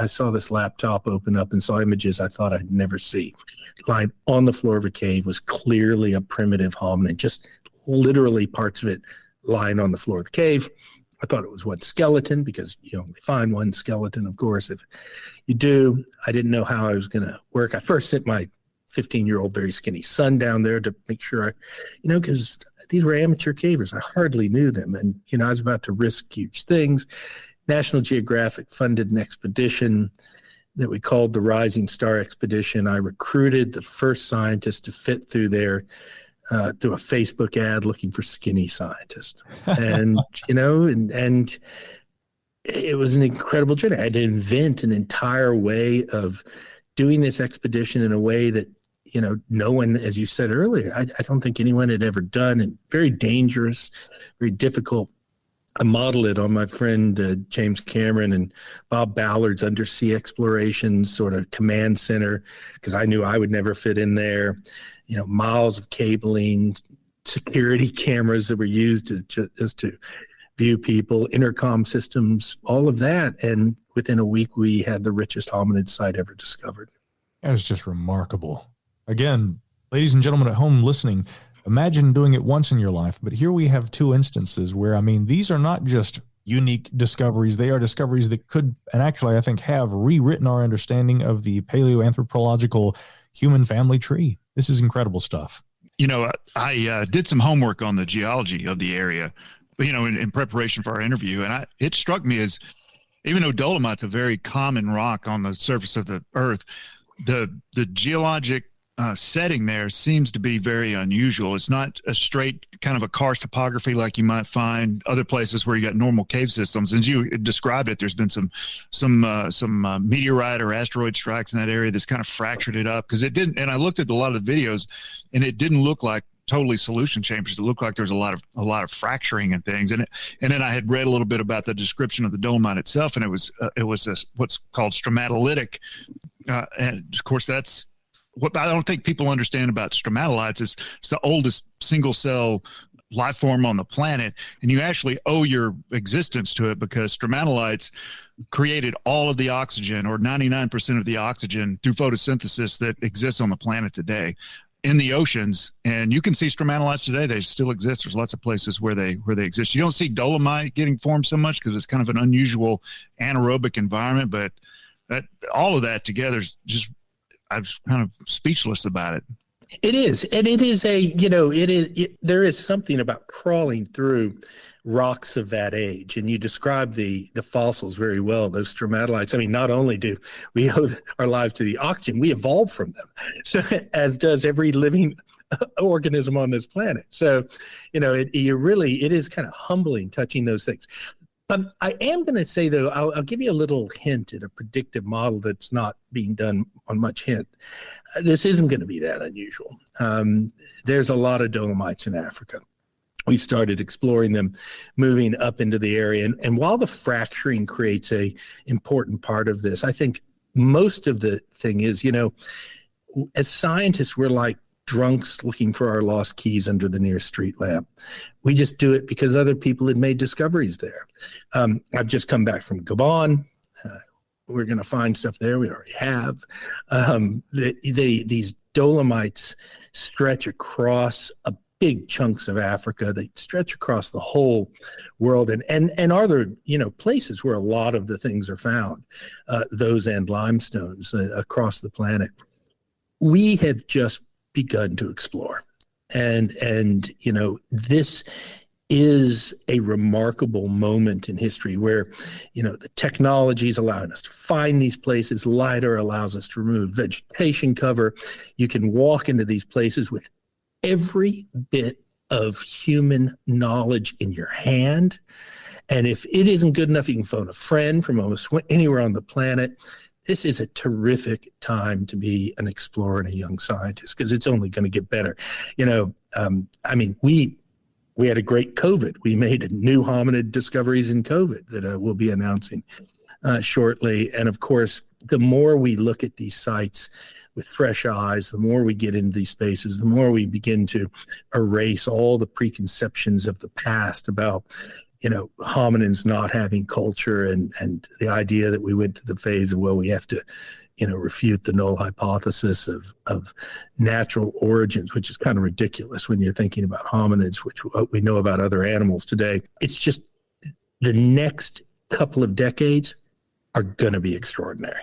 saw this laptop open up and saw images I thought I'd never see. Lying on the floor of a cave was clearly a primitive hominid, just literally parts of it lying on the floor of the cave. I thought it was one skeleton because you only find one skeleton, of course, if you do. I didn't know how I was going to work. I first sent my 15-year-old very skinny son down there to make sure because these were amateur cavers. I hardly knew them. And, I was about to risk huge things. National Geographic funded an expedition that we called the Rising Star Expedition. I recruited the first scientist to fit through there through a Facebook ad looking for skinny scientists. And, and it was an incredible journey. I had to invent an entire way of doing this expedition in a way that, no one, as you said earlier, I don't think anyone had ever done, and very dangerous, very difficult. I modeled it on my friend James Cameron and Bob Ballard's undersea exploration sort of command center, because I knew I would never fit in there. Miles of cabling, security cameras that were used just to view people, intercom systems, all of that. And within a week, we had the richest hominid site ever discovered. That was just remarkable. Again, ladies and gentlemen at home listening, imagine doing it once in your life. But here we have two instances where, these are not just unique discoveries. They are discoveries that could, and actually I think have, rewritten our understanding of the paleoanthropological human family tree. This is incredible stuff. I did some homework on the geology of the area, in preparation for our interview. And it struck me as, even though dolomite's a very common rock on the surface of the earth, the geologic setting there seems to be very unusual. It's not a straight kind of a karst topography like you might find other places where you got normal cave systems. As you described it, there's been some meteorite or asteroid strikes in that area that's kind of fractured it up, because it didn't. And I looked at a lot of the videos, and it didn't look like totally solution chambers. It looked like there's a lot of fracturing and things. And then I had read a little bit about the description of the dolomite itself, and it was what's called stromatolitic, and of course that's what I don't think people understand about stromatolites is it's the oldest single cell life form on the planet. And you actually owe your existence to it, because stromatolites created all of the oxygen, or 99% of the oxygen, through photosynthesis that exists on the planet today in the oceans. And you can see stromatolites today. They still exist. There's lots of places where they exist. You don't see dolomite getting formed so much because it's kind of an unusual anaerobic environment, but that all of that together is just, I was kind of speechless about it. It is. And it is there is something about crawling through rocks of that age. And you describe the fossils very well, those stromatolites. Not only do we owe our lives to the oxygen, we evolved from them, so, as does every living organism on this planet. So, it is kind of humbling touching those things. I am going to say, though, I'll give you a little hint at a predictive model that's not being done on much hint. This isn't going to be that unusual. There's a lot of dolomites in Africa. We started exploring them, moving up into the area. And while the fracturing creates a important part of this, I think most of the thing is, as scientists, we're like drunks looking for our lost keys under the nearest street lamp. We just do it because other people had made discoveries there. I've just come back from Gabon. we're going to find stuff there. We already have. These Dolomites stretch across a big chunks of Africa. They stretch across the whole world, and are there, places where a lot of the things are found, those and limestones across the planet. We have just begun to explore, and this is a remarkable moment in history where, the technology is allowing us to find these places. LiDAR allows us to remove vegetation cover. You can walk into these places with every bit of human knowledge in your hand. And if it isn't good enough, you can phone a friend from almost anywhere on the planet. This is a terrific time to be an explorer and a young scientist, because it's only going to get better. We had a great COVID. We made new hominid discoveries in COVID that we'll be announcing shortly. And of course, the more we look at these sites with fresh eyes, the more we get into these spaces, the more we begin to erase all the preconceptions of the past about, hominins not having culture, and the idea that we went to the phase of, well, we have to, refute the null hypothesis of natural origins, which is kind of ridiculous when you're thinking about hominids, which we know about other animals today. It's just the next couple of decades are going to be extraordinary.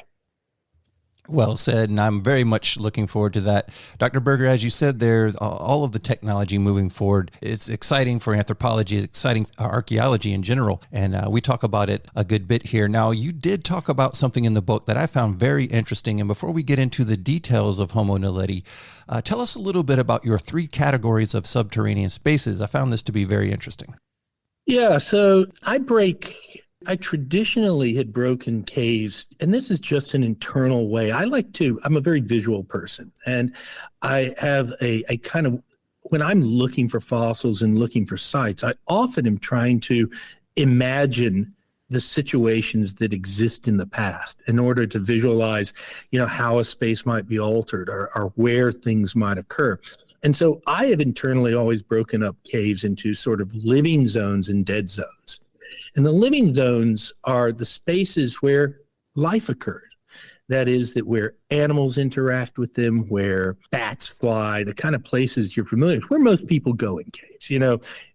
Well said, and I'm very much looking forward to that. Dr. Berger, as you said there, all of the technology moving forward, it's exciting for anthropology, it's exciting for archaeology in general, and we talk about it a good bit here. Now, you did talk about something in the book that I found very interesting, and before we get into the details of Homo Naledi, tell us a little bit about your 3 categories of subterranean spaces. I found this to be very interesting. Yeah, so I traditionally had broken caves, and this is just an internal way. I'm a very visual person, and I have a kind of, when I'm looking for fossils and looking for sites, I often am trying to imagine the situations that exist in the past in order to visualize, how a space might be altered or where things might occur. And so I have internally always broken up caves into sort of living zones and dead zones. And the living zones are the spaces where life occurred. That is, that where animals interact with them, where bats fly, the kind of places you're familiar with, where most people go in caves,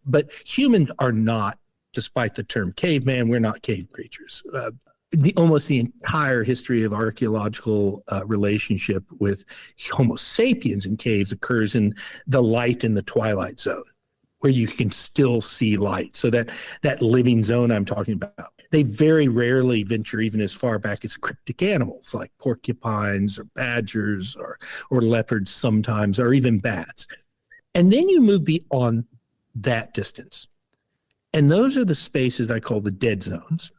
But humans are not, despite the term caveman, we're not cave creatures. Almost the entire history of archaeological relationship with Homo sapiens in caves occurs in the light and the twilight zone, where you can still see light. So that living zone I'm talking about, they very rarely venture even as far back as cryptic animals like porcupines or badgers or leopards sometimes, or even bats. And then you move beyond that distance. And those are the spaces I call the dead zones.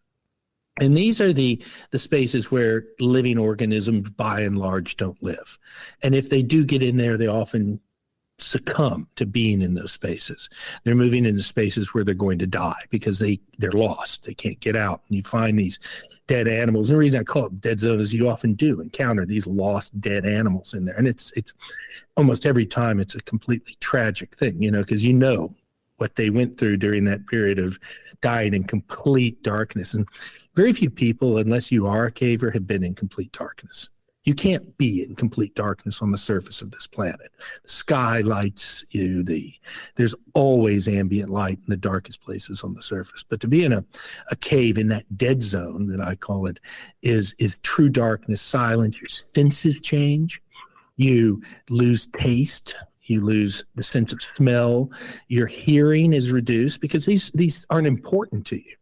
And these are the spaces where living organisms by and large don't live. And if they do get in there, they often succumb to being in those spaces. They're moving into spaces where they're going to die because they're lost. They can't get out. And you find these dead animals. And the reason I call it dead zone is you often do encounter these lost dead animals in there. And it's almost every time it's a completely tragic thing, because what they went through during that period of dying in complete darkness. And very few people, unless you are a caver, have been in complete darkness. You can't be in complete darkness on the surface of this planet. The sky lights you. There's always ambient light in the darkest places on the surface. But to be in a cave in that dead zone that I call it is true darkness, silence. Your senses change. You lose taste. You lose the sense of smell. Your hearing is reduced because these aren't important to you.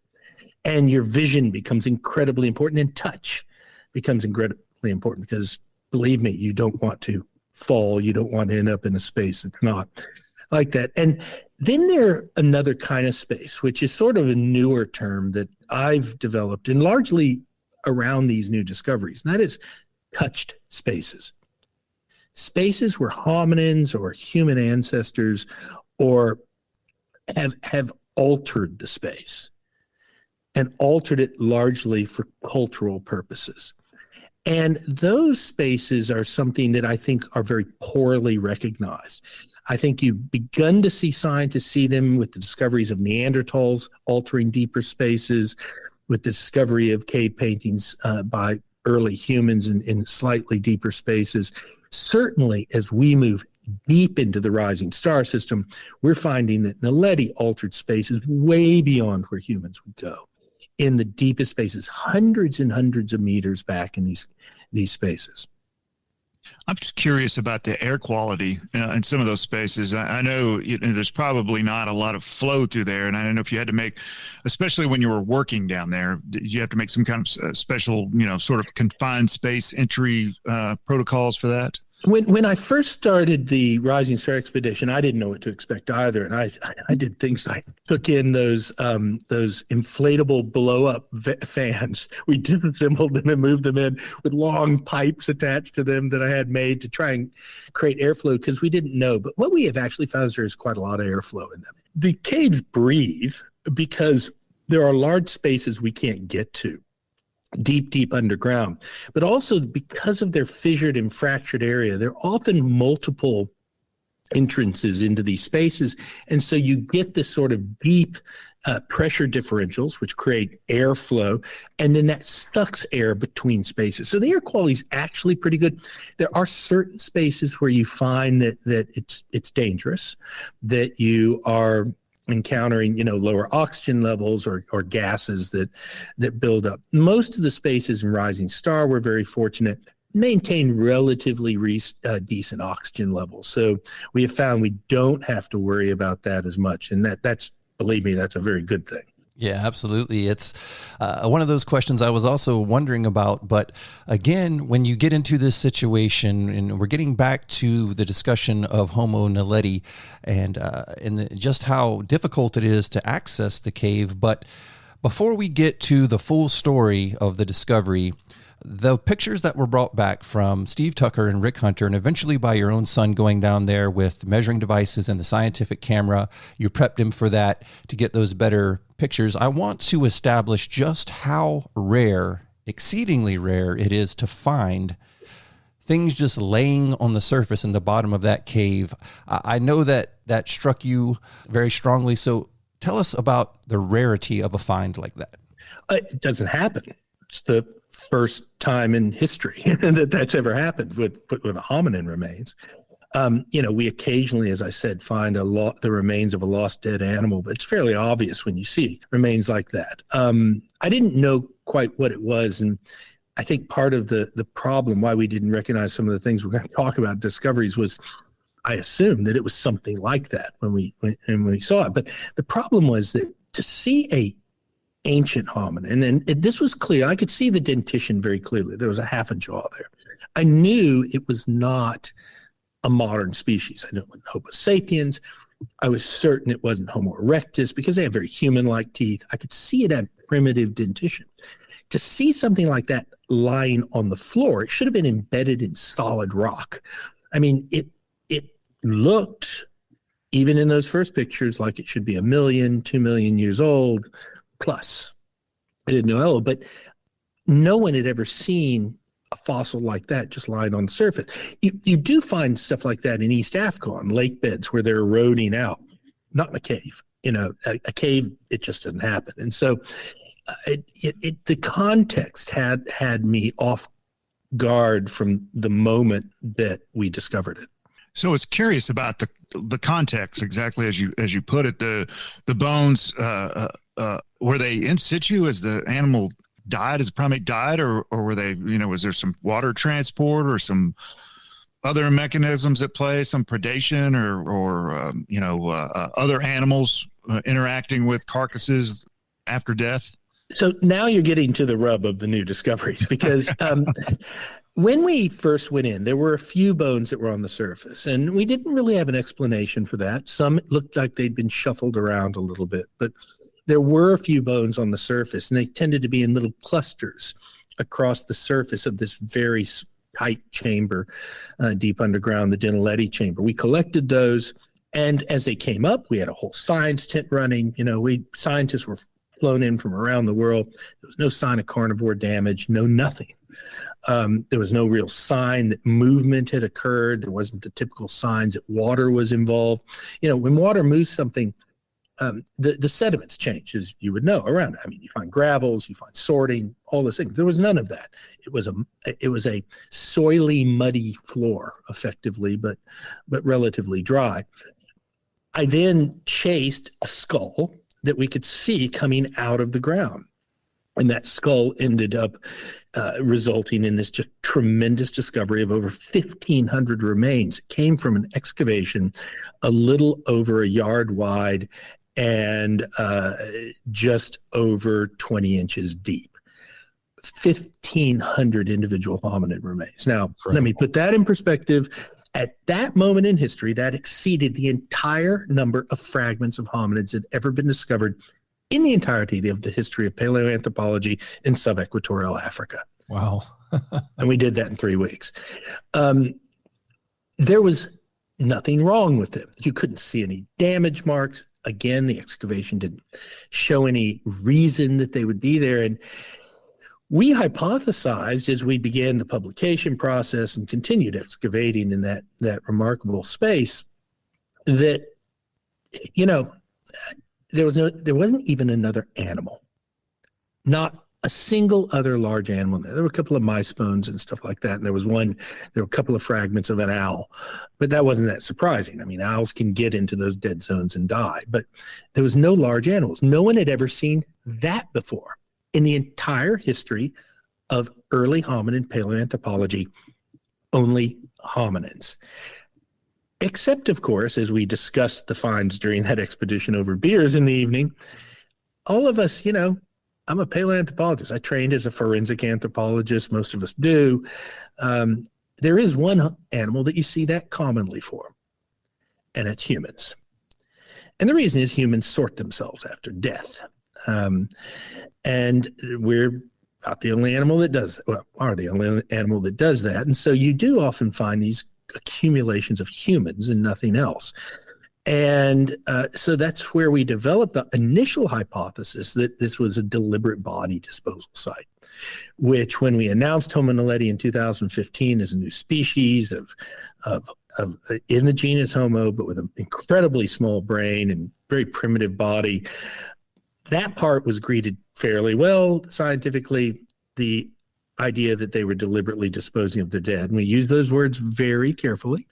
And your vision becomes incredibly important, and touch becomes incredibly important because, believe me, you don't want to fall. You don't want to end up in a space that's not like that. And then there's another kind of space, which is sort of a newer term that I've developed and largely around these new discoveries, and that is touched spaces. Spaces where hominins or human ancestors or have altered the space and altered it largely for cultural purposes. And those spaces are something that I think are very poorly recognized. I think you've begun to see scientists see them with the discoveries of Neanderthals altering deeper spaces, with the discovery of cave paintings by early humans in slightly deeper spaces. Certainly, as we move deep into the rising star system, we're finding that Naledi altered spaces way beyond where humans would go. In the deepest spaces, hundreds and hundreds of meters back in these spaces. I'm just curious about the air quality in some of those spaces. I know, there's probably not a lot of flow through there, and I don't know if you had to make, especially when you were working down there, you have to make some kind of special, sort of confined space entry protocols for that. When I first started the Rising Star expedition, I didn't know what to expect either, and I did things like took in those inflatable blow-up fans. We disassembled them and moved them in with long pipes attached to them that I had made to try and create airflow because we didn't know. But what we have actually found is there's quite a lot of airflow in them. The caves breathe because there are large spaces we can't get to. Deep underground, but also because of their fissured and fractured area, there are often multiple entrances into these spaces. And so you get this sort of deep pressure differentials, which create airflow, and then that sucks air between spaces. So the air quality is actually pretty good. There are certain spaces where you find that it's dangerous, that you are encountering lower oxygen levels or gases that build up. Most of the spaces in Rising Star, we're very fortunate, maintain relatively decent oxygen levels. So we have found we don't have to worry about that as much, and that's, believe me, that's a very good thing. Yeah, absolutely. It's one of those questions I was also wondering about. But again, when you get into this situation, and we're getting back to the discussion of Homo Naledi and just how difficult it is to access the cave. But before we get to the full story of the discovery, the pictures that were brought back from Steve Tucker and Rick Hunter, and eventually by your own son going down there with measuring devices and the scientific camera, you prepped him for that to get those better pictures. I want to establish just how rare, exceedingly rare it is to find things just laying on the surface in the bottom of that cave. I know that struck you very strongly. So tell us about the rarity of a find like that. It doesn't happen. It's the first time in history that's ever happened with a hominin remains. We occasionally, as I said, find the remains of a lost dead animal, but it's fairly obvious when you see remains like that. I didn't know quite what it was, and I think part of the problem why we didn't recognize some of the things we're going to talk about, discoveries, was I assumed that it was something like that when we saw it. But the problem was that to see a ancient hominin, and this was clear. I could see the dentition very clearly. There was a half a jaw there. I knew it was not a modern species. I knew it wasn't Homo sapiens. I was certain it wasn't Homo erectus because they have very human-like teeth. I could see it had primitive dentition. To see something like that lying on the floor, it should have been embedded in solid rock. I mean, it looked, even in those first pictures, like it should be 1 million, 2 million years old plus. I didn't know, but no one had ever seen a fossil like that just lying on the surface. You do find stuff like that in East Africa on lake beds where they're eroding out, not in a cave. A cave, it just doesn't happen. And so the context had me off guard from the moment that we discovered it. So I was curious about the context, exactly as you put it. The bones, were they in situ as the animal died, as the primate died, or were they, was there some water transport or some other mechanisms at play, some predation or other animals interacting with carcasses after death? So now you're getting to the rub of the new discoveries, because when we first went in, there were a few bones that were on the surface, and we didn't really have an explanation for that. Some looked like they'd been shuffled around a little bit, but there were a few bones on the surface, and they tended to be in little clusters across the surface of this very tight chamber deep underground, the Naledi chamber. We collected those, and as they came up, we had a whole science tent running. Scientists were flown in from around the world. There was no sign of carnivore damage, nothing. There was no real sign that movement had occurred. There wasn't the typical signs that water was involved. When water moves something the sediments change, as you would know, around it. I mean, you find gravels, you find sorting, all those things. There was none of that. It was a soily, muddy floor, effectively, but relatively dry. I then chased a skull that we could see coming out of the ground. And that skull ended up resulting in this just tremendous discovery of over 1,500 remains. It came from an excavation a little over a yard wide and just over 20 inches deep. 1,500 individual hominid remains. Now, let me put that in perspective. At that moment in history, that exceeded the entire number of fragments of hominids that had ever been discovered in the entirety of the history of paleoanthropology in sub-equatorial Africa. Wow. And we did that in 3 weeks. There was nothing wrong with them. You couldn't see any damage marks. Again, the excavation didn't show any reason that they would be there. And we hypothesized as we began the publication process and continued excavating in that remarkable space that, there wasn't even another animal, not a single other large animal there. There were a couple of mice bones and stuff like that. And there were a couple of fragments of an owl, but that wasn't that surprising. I mean, owls can get into those dead zones and die, but there was no large animals. No one had ever seen that before in the entire history of early hominid paleoanthropology, only hominids. Except, of course, as we discussed the finds during that expedition over beers in the evening, all of us, I'm a paleoanthropologist. I trained as a forensic anthropologist. Most of us do. There is one animal that you see that commonly for, and it's humans. And the reason is humans sort themselves after death. And we're not the only animal that does, are the only animal that does that. And so you do often find these accumulations of humans and nothing else. And so that's where we developed the initial hypothesis that this was a deliberate body disposal site, which when we announced Homo naledi in 2015 as a new species of in the genus Homo, but with an incredibly small brain and very primitive body, that part was greeted fairly well scientifically. The idea that they were deliberately disposing of their dead, and we use those words very carefully,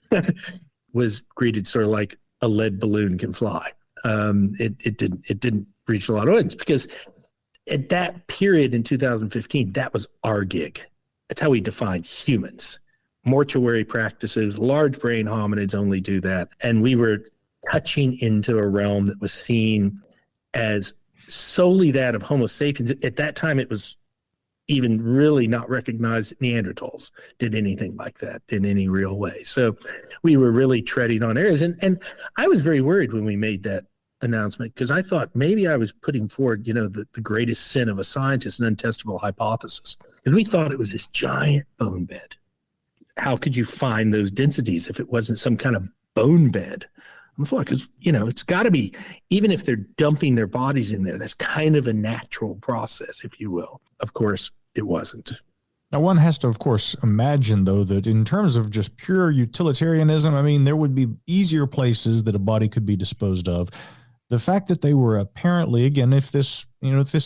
was greeted sort of like a lead balloon can fly. It didn't reach a lot of audience because at that period in 2015, that was our gig. That's how we defined humans. Mortuary practices, large brain hominids only do that. And we were touching into a realm that was seen as solely that of Homo sapiens. At that time, it was even really not recognized Neanderthals did anything like that in any real way. So we were really treading on areas. And I was very worried when we made that announcement because I thought maybe I was putting forward, the greatest sin of a scientist, an untestable hypothesis. Because we thought it was this giant bone bed. How could you find those densities if it wasn't some kind of bone bed? I'm like, because, it's got to be, even if they're dumping their bodies in there, that's kind of a natural process, if you will. Of course, it wasn't. Now, one has to, of course, imagine, though, that in terms of just pure utilitarianism, I mean, there would be easier places that a body could be disposed of. The fact that they were apparently, again, if this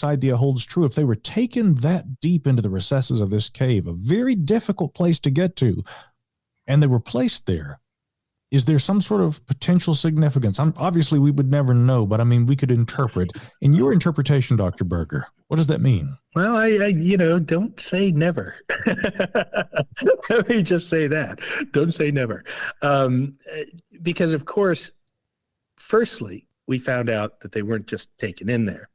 idea holds true, if they were taken that deep into the recesses of this cave, a very difficult place to get to, and they were placed there, is there some sort of potential significance? Obviously, we would never know, but I mean, we could interpret. In your interpretation, Dr. Berger, what does that mean? Well, I don't say never. Let me just say that. Don't say never. Because, of course, firstly, we found out that they weren't just taken in there.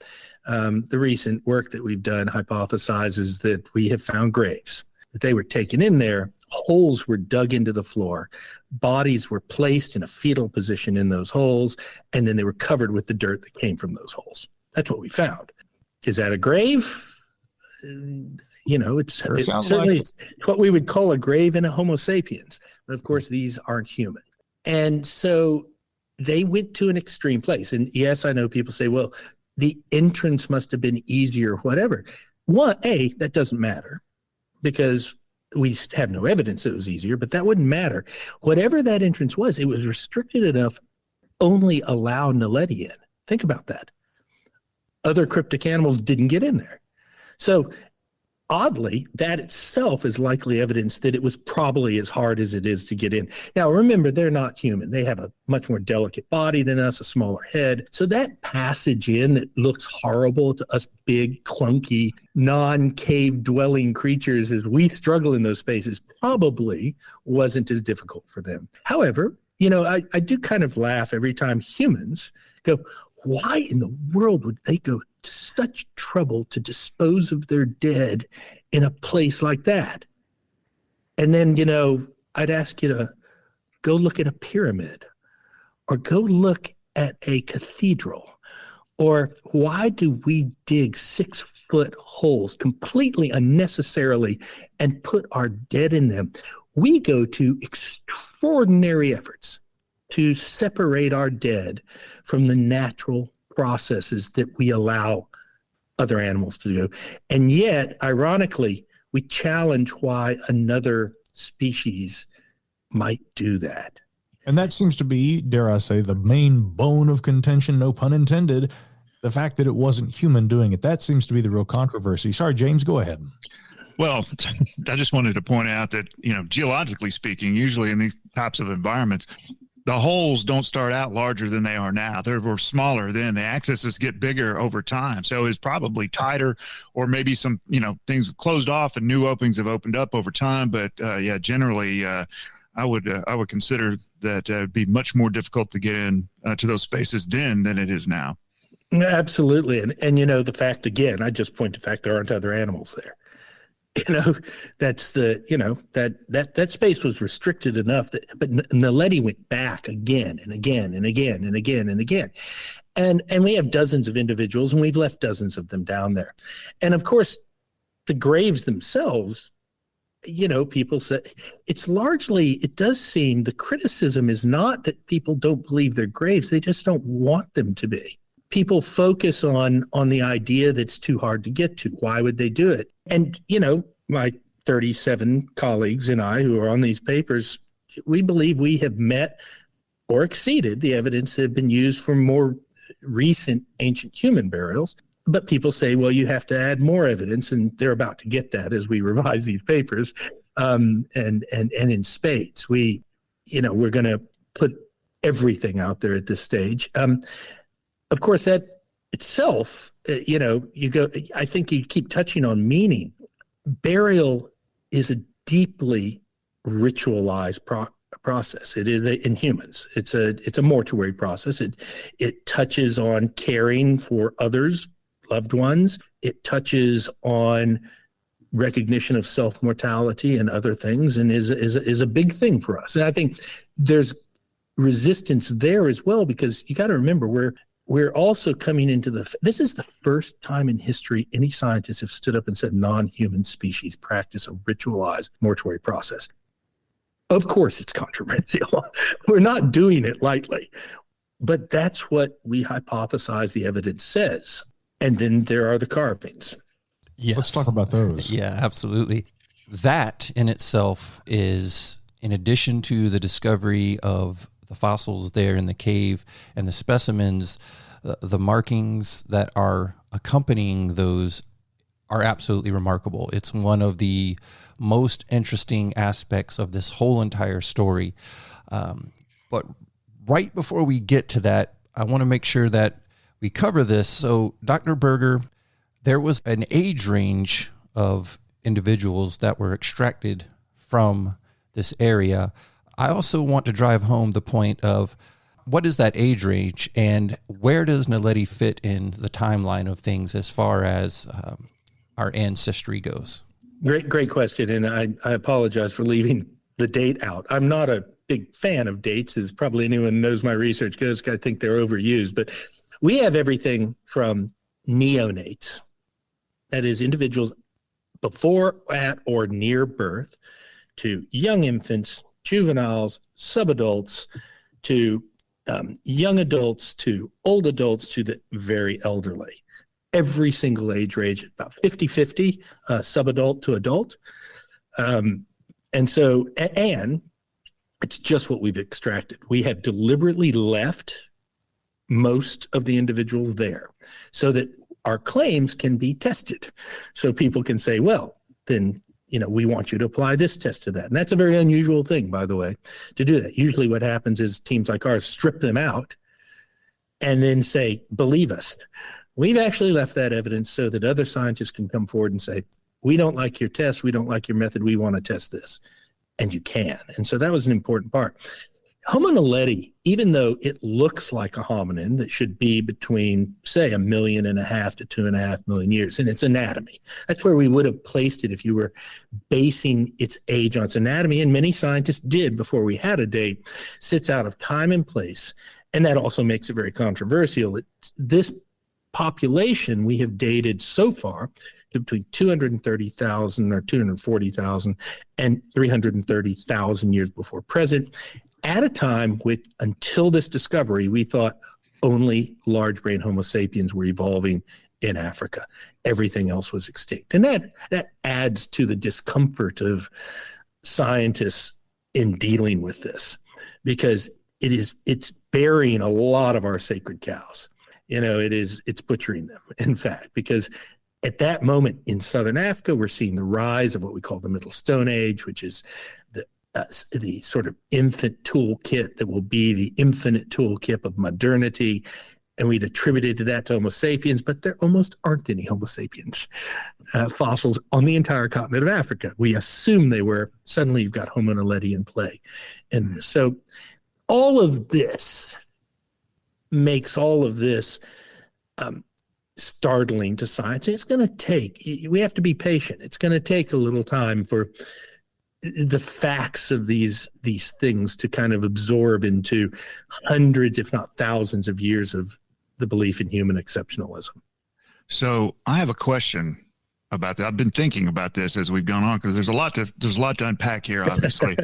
The recent work that we've done hypothesizes that we have found graves, that they were taken in there. Holes were dug into the floor. Bodies were placed in a fetal position in those holes, and then they were covered with the dirt that came from those holes. That's what we found. Is that a grave? It's certainly it's what we would call a grave in a Homo sapiens. But of course, these aren't human. And so they went to an extreme place. And yes, I know people say, well, the entrance must have been easier, whatever. That doesn't matter because we have no evidence it was easier, but that wouldn't matter. Whatever that entrance was, it was restricted enough, only allow Naledi in. Think about that. Other cryptic animals didn't get in there. So oddly, that itself is likely evidence that it was probably as hard as it is to get in. Now, remember, they're not human. They have a much more delicate body than us, a smaller head. So that passage in that looks horrible to us big, clunky, non-cave dwelling creatures as we struggle in those spaces probably wasn't as difficult for them. However, I do kind of laugh every time humans go, why in the world would they go to such trouble to dispose of their dead in a place like that? And then, I'd ask you to go look at a pyramid or go look at a cathedral. Or why do we dig 6-foot holes completely unnecessarily and put our dead in them? We go to extraordinary efforts to separate our dead from the natural processes that we allow other animals to do. And yet, ironically, we challenge why another species might do that. And that seems to be, dare I say, the main bone of contention, no pun intended, the fact that it wasn't human doing it. That seems to be the real controversy. Sorry, James, go ahead. Well, I just wanted to point out that, geologically speaking, usually in these types of environments, the holes don't start out larger than they are now. They were smaller then. The accesses get bigger over time. So it's probably tighter, or maybe some, things closed off and new openings have opened up over time. But generally, I would consider that it'd be much more difficult to get in to those spaces then than it is now. Absolutely. And the fact, again, I just point to the fact there aren't other animals there. That's that space was restricted enough but Naledi went back again and again and again and again and again. And we have dozens of individuals, and we've left dozens of them down there. And of course, the graves themselves, people say it does seem the criticism is not that people don't believe they're graves. They just don't want them to be. People focus on the idea that's too hard to get to. Why would they do it? And, my 37 colleagues and I who are on these papers, we believe we have met or exceeded the evidence that have been used for more recent ancient human burials. But people say, well, you have to add more evidence, and they're about to get that as we revise these papers, and in spades. We're going to put everything out there at this stage. Of course, that itself, I think you keep touching on meaning. Burial is a deeply ritualized process. It is in humans. It's a mortuary process. It touches on caring for others, loved ones. It touches on recognition of self-mortality and other things, and is a big thing for us. And I think there's resistance there as well, because you got to remember we're also coming into this is the first time in history any scientists have stood up and said non-human species practice a ritualized mortuary process. Of course, it's controversial. We're not doing it lightly, but that's what we hypothesize the evidence says. And then there are the carvings. Yes. Let's talk about those. Yeah, absolutely. That in itself is, in addition to the discovery of the fossils there in the cave and the specimens, the markings that are accompanying those are absolutely remarkable. It's one of the most interesting aspects of this whole entire story. But right before we get to that, I want to make sure that we cover this. So, Dr. Berger, there was an age range of individuals that were extracted from this area. I also want to drive home the point of what is that age range, and where does Naledi fit in the timeline of things as far as our ancestry goes? Great question. And I apologize for leaving the date out. I'm not a big fan of dates, as probably anyone knows my research goes. I think they're overused, but we have everything from neonates, that is individuals before, at, or near birth, to young infants, juveniles, subadults, to young adults, to old adults, to the very elderly. Every single age range, about 50-50, subadult to adult. And it's just what we've extracted. We have deliberately left most of the individuals there so that our claims can be tested. So people can say, well, then, we want you to apply this test to that. And that's a very unusual thing, by the way, to do that. Usually what happens is teams like ours strip them out and then say, believe us. We've actually left that evidence so that other scientists can come forward and say, we don't like your test, we don't like your method, we want to test this. And you can. And so that was an important part. Homo naledi, even though it looks like a hominin that should be between, say, 1.5 million to 2.5 million years in its anatomy, that's where we would have placed it if you were basing its age on its anatomy, and many scientists did before we had a date, sits out of time and place. And that also makes it very controversial. This population we have dated so far to between 230,000 or 240,000 and 330,000 years before present, at a time which, until this discovery, we thought only large brain Homo sapiens were evolving in Africa. Everything else was extinct. And that adds to the discomfort of scientists in dealing with this, because it's burying a lot of our sacred cows. It's butchering them, in fact, because at that moment in Southern Africa, we're seeing the rise of what we call the Middle Stone Age, which is the sort of infant toolkit that will be the infinite toolkit of modernity. And we'd attributed that to Homo sapiens, but there almost aren't any Homo sapiens fossils on the entire continent of Africa. We assume they were. Suddenly you've got Homo naledi in play. And so all of this makes all of this startling to science. It's going to take, we have to be patient. It's going to take a little time for the facts of these things to kind of absorb into hundreds, if not thousands of years of the belief in human exceptionalism. So I have a question about that. I've been thinking about this as we've gone on, because there's a lot to unpack here, obviously.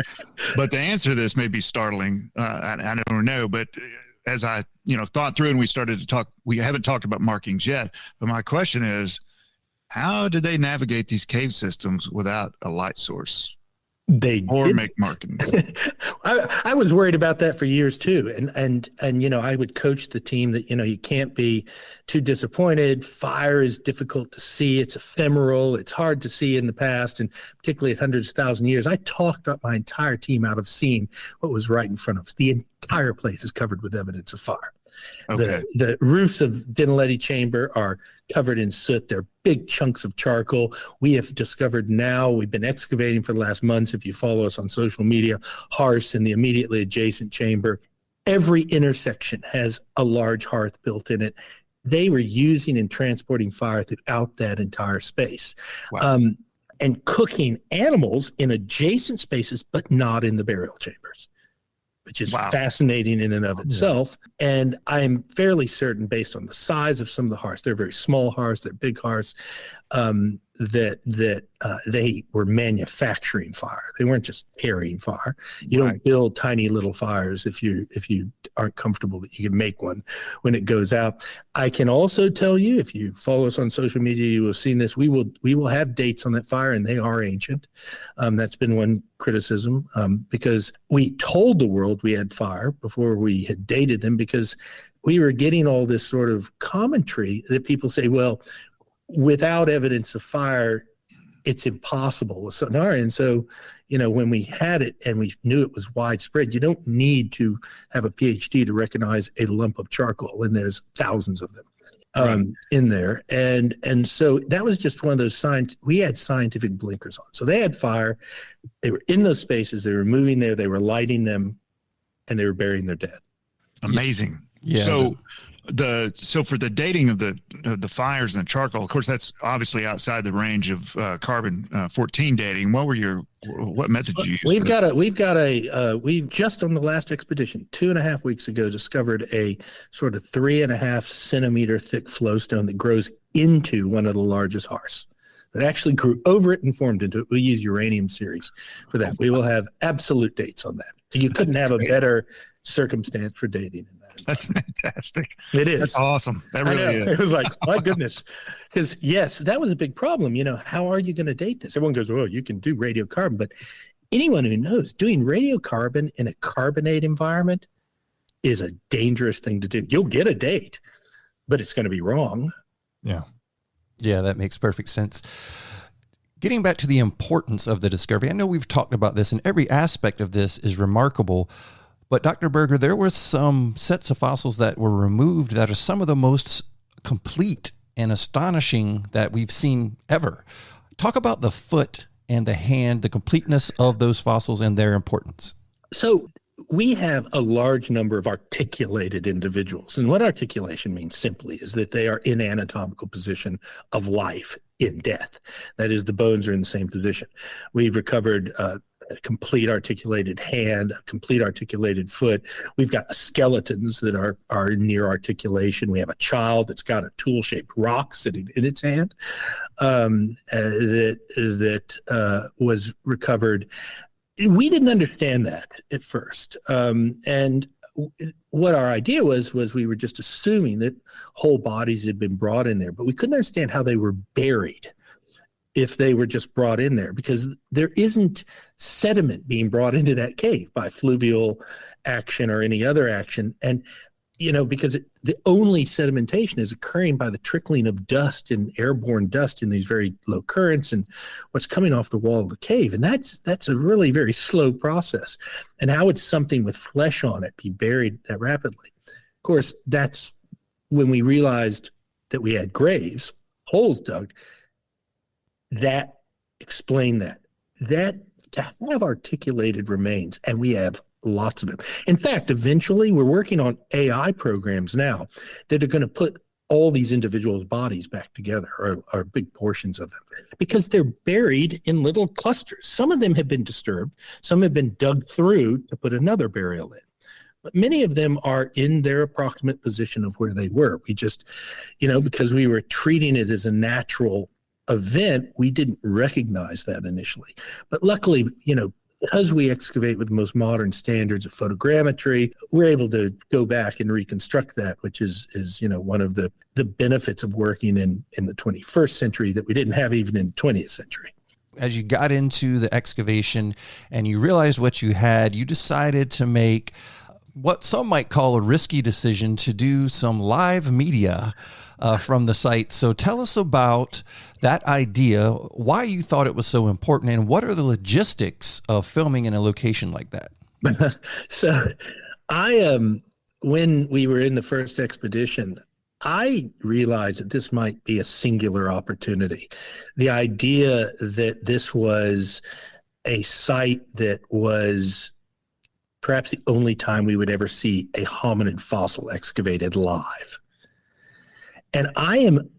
But the answer to this may be startling. I don't know, but as I thought through and we started to talk, we haven't talked about markings yet. But my question is, how did they navigate these cave systems without a light source? Make markings. I was worried about that for years too, and I would coach the team that you can't be too disappointed. Fire is difficult to see; it's ephemeral. It's hard to see in the past, and particularly at hundreds of thousands of years. I talked up my entire team out of seeing what was right in front of us. The entire place is covered with evidence of fire. Okay. The roofs of Dinaledi chamber are covered in soot. They're big chunks of charcoal. We have discovered now, we've been excavating for the last months, if you follow us on social media, hearths in the immediately adjacent chamber. Every intersection has a large hearth built in it. They were using and transporting fire throughout that entire space. Wow. And cooking animals in adjacent spaces, but not in the burial chambers, which is fascinating in and of itself. Yeah. And I'm fairly certain, based on the size of some of the hearths, they're very small hearths, they're big hearths, that they were manufacturing fire. They weren't just carrying fire. You don't build tiny little fires if you aren't comfortable that you can make one when it goes out. I can also tell you, if you follow us on social media, you will have seen this. We will have dates on that fire, and they are ancient. That's been one criticism, because we told the world we had fire before we had dated them, because we were getting all this sort of commentary that people say, well, without evidence of fire, it's impossible with sonar. And so, when we had it and we knew it was widespread, you don't need to have a PhD to recognize a lump of charcoal, and there's thousands of them in there. And so that was just one of those signs. We had scientific blinkers on. So they had fire. They were in those spaces. They were moving there. They were lighting them, and they were burying their dead. Amazing. Yeah. So for the dating of the fires and the charcoal, of course, that's obviously outside the range of carbon 14 dating. What methods did you use? We've just on the last expedition 2.5 weeks ago discovered a sort of 3.5 centimeter thick flowstone that grows into one of the largest hearths. It actually grew over it and formed into it. We use uranium series for that. We will have absolute dates on that. You couldn't have a better circumstance for dating in that. That's fantastic. It is. That's awesome. That really is. It was like, my goodness. Because, yes, that was a big problem. How are you going to date this? Everyone goes, well, you can do radiocarbon. But anyone who knows, doing radiocarbon in a carbonate environment is a dangerous thing to do. You'll get a date, but it's going to be wrong. Yeah. Yeah, that makes perfect sense. Getting back to the importance of the discovery, I know we've talked about this, and every aspect of this is remarkable. But Dr. Berger, there were some sets of fossils that were removed that are some of the most complete and astonishing that we've seen ever. Talk about the foot and the hand, the completeness of those fossils and their importance. So we have a large number of articulated individuals. And what articulation means simply is that they are in anatomical position of life in death. That is, the bones are in the same position. We've recovered a complete articulated hand, a complete articulated foot. We've got skeletons that are near articulation. We have a child that's got a tool-shaped rock sitting in its hand that was recovered. We didn't understand that at first. And what our idea was we were just assuming that whole bodies had been brought in there, but we couldn't understand how they were buried if they were just brought in there, because there isn't sediment being brought into that cave by fluvial action or any other action. And, because the only sedimentation is occurring by the trickling of dust and airborne dust in these very low currents and what's coming off the wall of the cave. And that's a really very slow process. And how would something with flesh on it be buried that rapidly? Of course, that's when we realized that we had graves, holes dug, that explained that to have articulated remains, and we have lots of them. In fact, eventually we're working on AI programs now that are going to put all these individuals' bodies back together, or big portions of them, because they're buried in little clusters. Some of them have been disturbed. Some have been dug through to put another burial in. But many of them are in their approximate position of where they were. We just, because we were treating it as a natural event, we didn't recognize that initially. But luckily, because we excavate with the most modern standards of photogrammetry, we're able to go back and reconstruct that, which is one of the benefits of working in the 21st century that we didn't have even in the 20th century. As you got into the excavation and you realized what you had, you decided to make what some might call a risky decision to do some live media from the site. So tell us about that idea, why you thought it was so important, and what are the logistics of filming in a location like that? So when we were in the first expedition, I realized that this might be a singular opportunity. The idea that this was a site that was perhaps the only time we would ever see a hominid fossil excavated live. And I am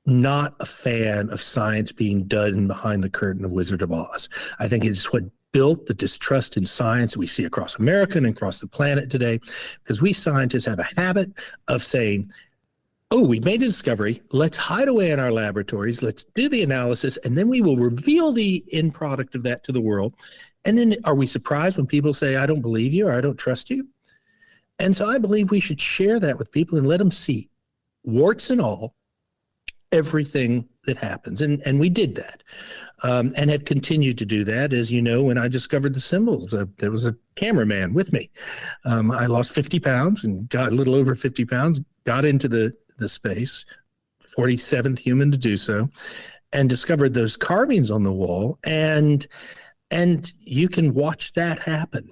not a fan of science being done behind the curtain of Wizard of Oz. I think it's what built the distrust in science we see across America and across the planet today, because we scientists have a habit of saying, oh, we've made a discovery, let's hide away in our laboratories, let's do the analysis, and then we will reveal the end product of that to the world. And then are we surprised when people say, I don't believe you or I don't trust you? And so I believe we should share that with people and let them see, warts and all, everything that happens. And we did that and have continued to do that. As you know, when I discovered the symbols, there was a cameraman with me. I lost 50 pounds and got a little over 50 pounds, got into the space, 47th human to do so, and discovered those carvings on the wall. And you can watch that happen.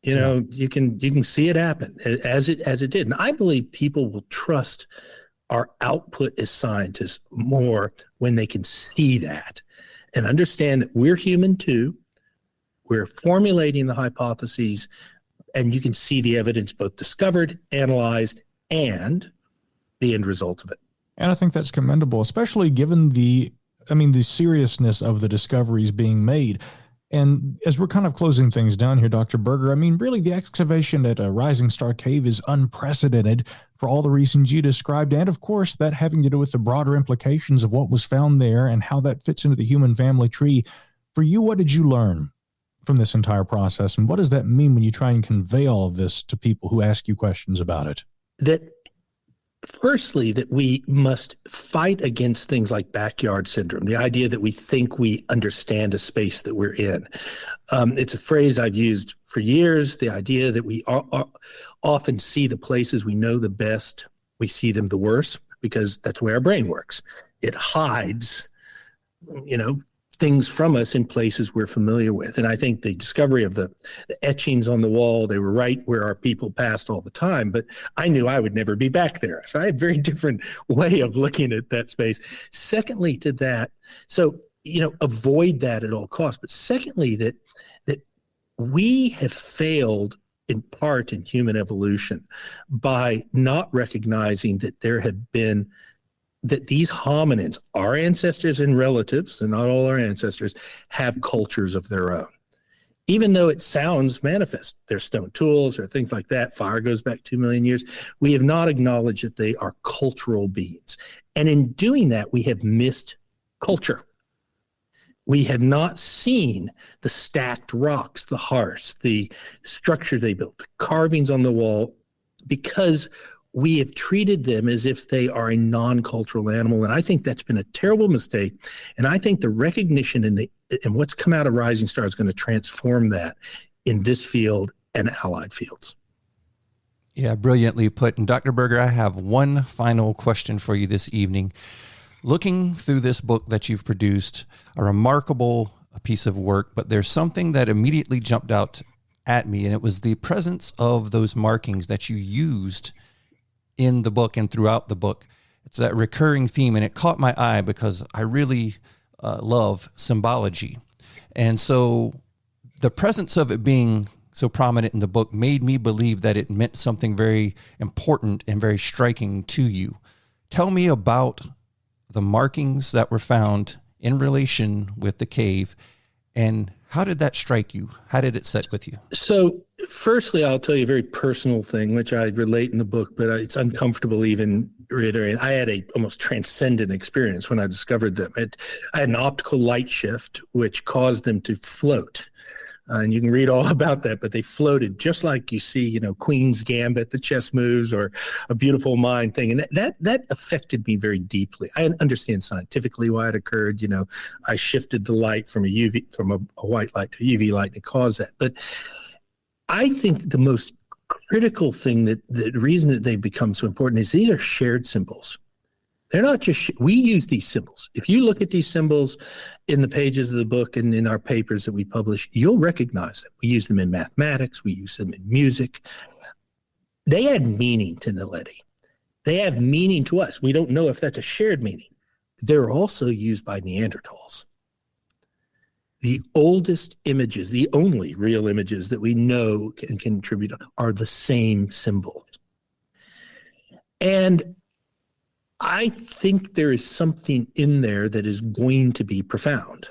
You can see it happen as it did. And I believe people will trust our output as scientists more when they can see that and understand that we're human too. We're formulating the hypotheses, and you can see the evidence both discovered, analyzed, and the end result of it. And I think that's commendable, especially given the seriousness of the discoveries being made. And as we're kind of closing things down here, Dr. Berger, really the excavation at a Rising Star Cave is unprecedented for all the reasons you described. And of course, that having to do with the broader implications of what was found there and how that fits into the human family tree. For you, what did you learn from this entire process? And what does that mean when you try and convey all of this to people who ask you questions about it? That firstly, that we must fight against things like backyard syndrome, the idea that we think we understand a space that we're in. It's a phrase I've used for years, the idea that we often see the places we know the best, we see them the worst, because that's where our brain works. It hides, things from us in places we're familiar with. And I think the discovery of the etchings on the wall, they were right where our people passed all the time, but I knew I would never be back there. So I had a very different way of looking at that space. Secondly to that, so, avoid that at all costs. But secondly, that we have failed in part in human evolution by not recognizing that that these hominids, our ancestors and relatives, and not all our ancestors, have cultures of their own. Even though it sounds manifest, they're stone tools or things like that, fire goes back 2 million years, we have not acknowledged that they are cultural beings. And in doing that, we have missed culture. We have not seen the stacked rocks, the hearths, the structure they built, the carvings on the wall, because we have treated them as if they are a non-cultural animal. And I think that's been a terrible mistake. And I think the recognition and what's come out of Rising Star is going to transform that in this field and allied fields. Yeah, brilliantly put. And Dr. Berger, I have one final question for you this evening. Looking through this book that you've produced, a remarkable piece of work, but there's something that immediately jumped out at me, and it was the presence of those markings that you used in the book and throughout the book. It's that recurring theme, and it caught my eye because I really love symbology. And so the presence of it being so prominent in the book made me believe that it meant something very important and very striking to you. Tell me about the markings that were found in relation with the cave, and how did that strike you? How did it sit with you? So firstly, I'll tell you a very personal thing, which I relate in the book, but it's uncomfortable even reiterating. I had a almost transcendent experience when I discovered them. I had an optical light shift, which caused them to float. And you can read all about that, but they floated just like you see, Queen's Gambit, the chess moves, or A Beautiful Mind thing. And that affected me very deeply. I understand scientifically why it occurred. I shifted the light from a white light to a UV light, and it caused that. But I think the most critical thing, that the reason that they've become so important, is these are shared symbols. They're not just, we use these symbols. If you look at these symbols in the pages of the book and in our papers that we publish, you'll recognize them. We use them in mathematics. We use them in music. They had meaning to Naledi. They have meaning to us. We don't know if that's a shared meaning. They're also used by Neanderthals. The oldest images, the only real images that we know can contribute, are the same symbols. And I think there is something in there that is going to be profound.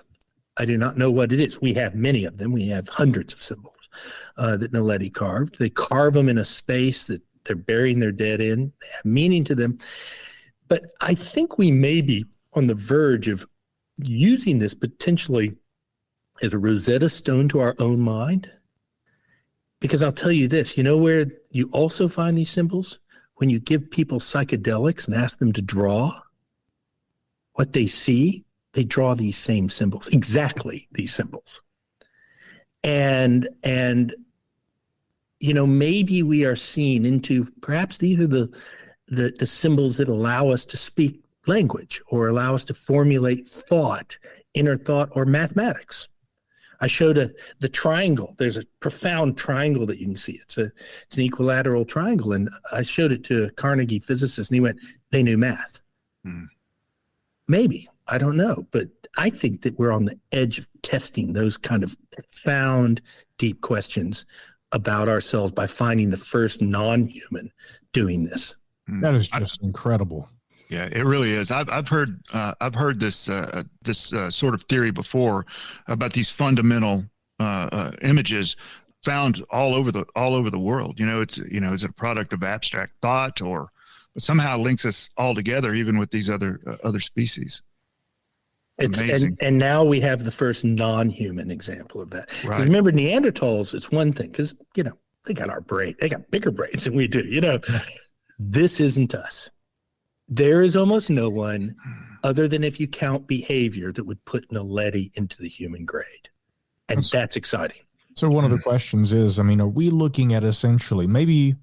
I do not know what it is. We have many of them. We have hundreds of symbols that Naledi carved. They carve them in a space that they're burying their dead in. They have meaning to them. But I think we may be on the verge of using this potentially as a Rosetta Stone to our own mind. Because I'll tell you this, where you also find these symbols? When you give people psychedelics and ask them to draw what they see, they draw these same symbols, exactly these symbols. And maybe we are seeing into, perhaps these are the symbols that allow us to speak language or allow us to formulate thought, inner thought, or mathematics. I showed the triangle. There's a profound triangle that you can see. It's an equilateral triangle. And I showed it to a Carnegie physicist, and he went, they knew math. Maybe. I don't know. But I think that we're on the edge of testing those kind of profound, deep questions about ourselves by finding the first non-human doing this. That is just incredible. Yeah, it really is. I've heard this sort of theory before about these fundamental images found all over the world. It's a product of abstract thought, or somehow links us all together, even with these other species. It's amazing. And now we have the first non-human example of that. Right. Remember, Neanderthals, it's one thing because they got our brain. They got bigger brains than we do. This isn't us. There is almost no one, other than if you count behavior, that would put Naledi into the human grade. And that's exciting. So one of the questions is, I mean, are we looking at essentially maybe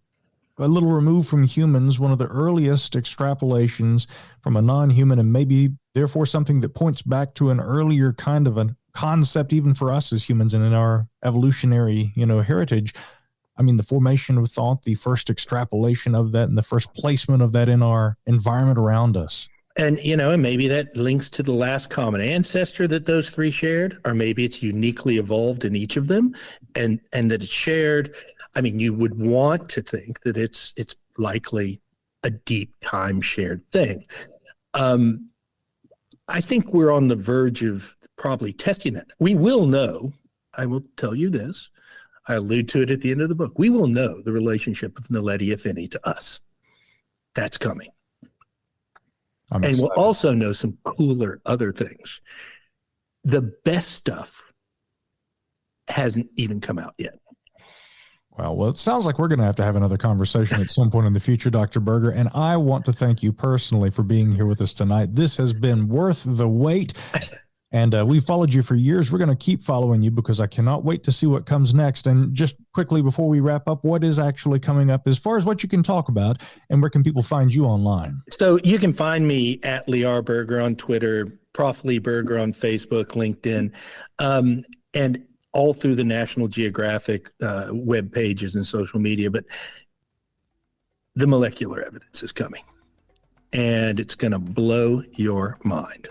a little removed from humans, one of the earliest extrapolations from a non-human, and maybe therefore something that points back to an earlier kind of a concept even for us as humans and in our evolutionary, heritage? I mean, the formation of thought, the first extrapolation of that, and the first placement of that in our environment around us. And, and maybe that links to the last common ancestor that those three shared, or maybe it's uniquely evolved in each of them and that it's shared. I mean, you would want to think that it's likely a deep time shared thing. I think we're on the verge of probably testing that. We will know, I will tell you this, I allude to it at the end of the book, we will know the relationship of Naledi, if any, to us. That's coming. And we'll also know some cooler other things. The best stuff hasn't even come out yet. Well, it sounds like we're going to have another conversation at some point in the future, Dr. Berger, and I want to thank you personally for being here with us tonight. This has been worth the wait, and we've followed you for years. We're going to keep following you because I cannot wait to see what comes next. And just quickly before we wrap up, what is actually coming up as far as what you can talk about, and where can people find you online? So you can find me at Liar Berger on Twitter, Prof. Lee Berger on Facebook, LinkedIn, and all through the National Geographic web pages and social media. But the molecular evidence is coming, and it's going to blow your mind.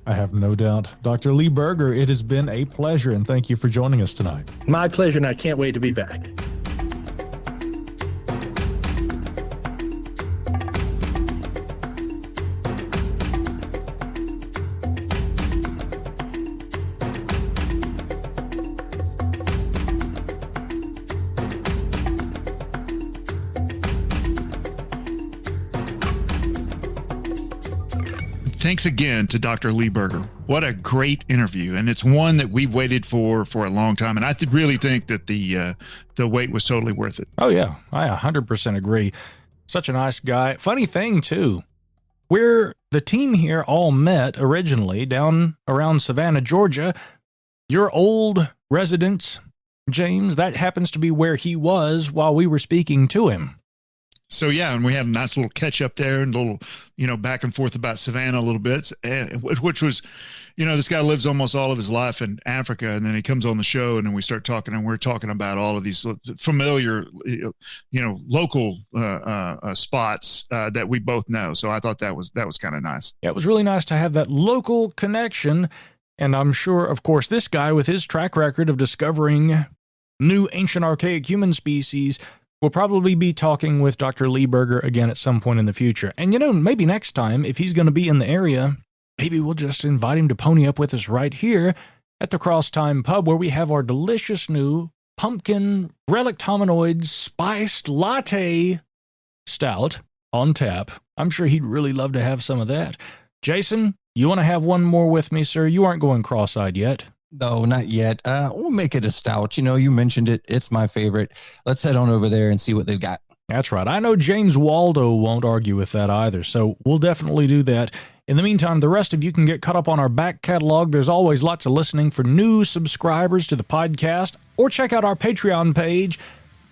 I have no doubt. Dr. Lee Berger, it has been a pleasure, and thank you for joining us tonight. My pleasure, and I can't wait to be back. Thanks again to Dr. Lee Berger. What a great interview. And it's one that we've waited for a long time. And I really think that the wait was totally worth it. Oh, yeah. I 100% agree. Such a nice guy. Funny thing, too. Where the team here all met originally down around Savannah, Georgia, your old residence, James, that happens to be where he was while we were speaking to him. So, yeah, and we had a nice little catch up there and a little, back and forth about Savannah a little bit, which was, this guy lives almost all of his life in Africa. And then he comes on the show and then we start talking and we're talking about all of these familiar, local spots that we both know. So I thought that was kind of nice. Yeah, it was really nice to have that local connection. And I'm sure, of course, this guy with his track record of discovering new ancient archaic human species we'll probably be talking with Dr. Lee Berger again at some point in the future. And, maybe next time, if he's going to be in the area, maybe we'll just invite him to pony up with us right here at the Cross Time Pub, where we have our delicious new pumpkin relic hominoid spiced latte stout on tap. I'm sure he'd really love to have some of that. Jason, you want to have one more with me, sir? You aren't going cross-eyed yet. No, not yet. We'll make it a stout. You mentioned it. It's my favorite. Let's head on over there and see what they've got. That's right. I know James Waldo won't argue with that either, so we'll definitely do that. In the meantime, the rest of you can get caught up on our back catalog. There's always lots of listening for new subscribers to the podcast, or check out our Patreon page.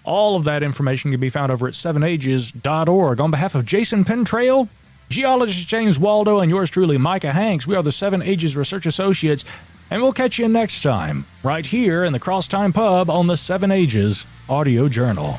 All of that information can be found over at 7ages.org. On behalf of Jason Pentrail, geologist James Waldo, and yours truly, Micah Hanks, we are the 7 Ages Research Associates. And we'll catch you next time, right here in the Cross Time Pub on the 7 Ages Audio Journal.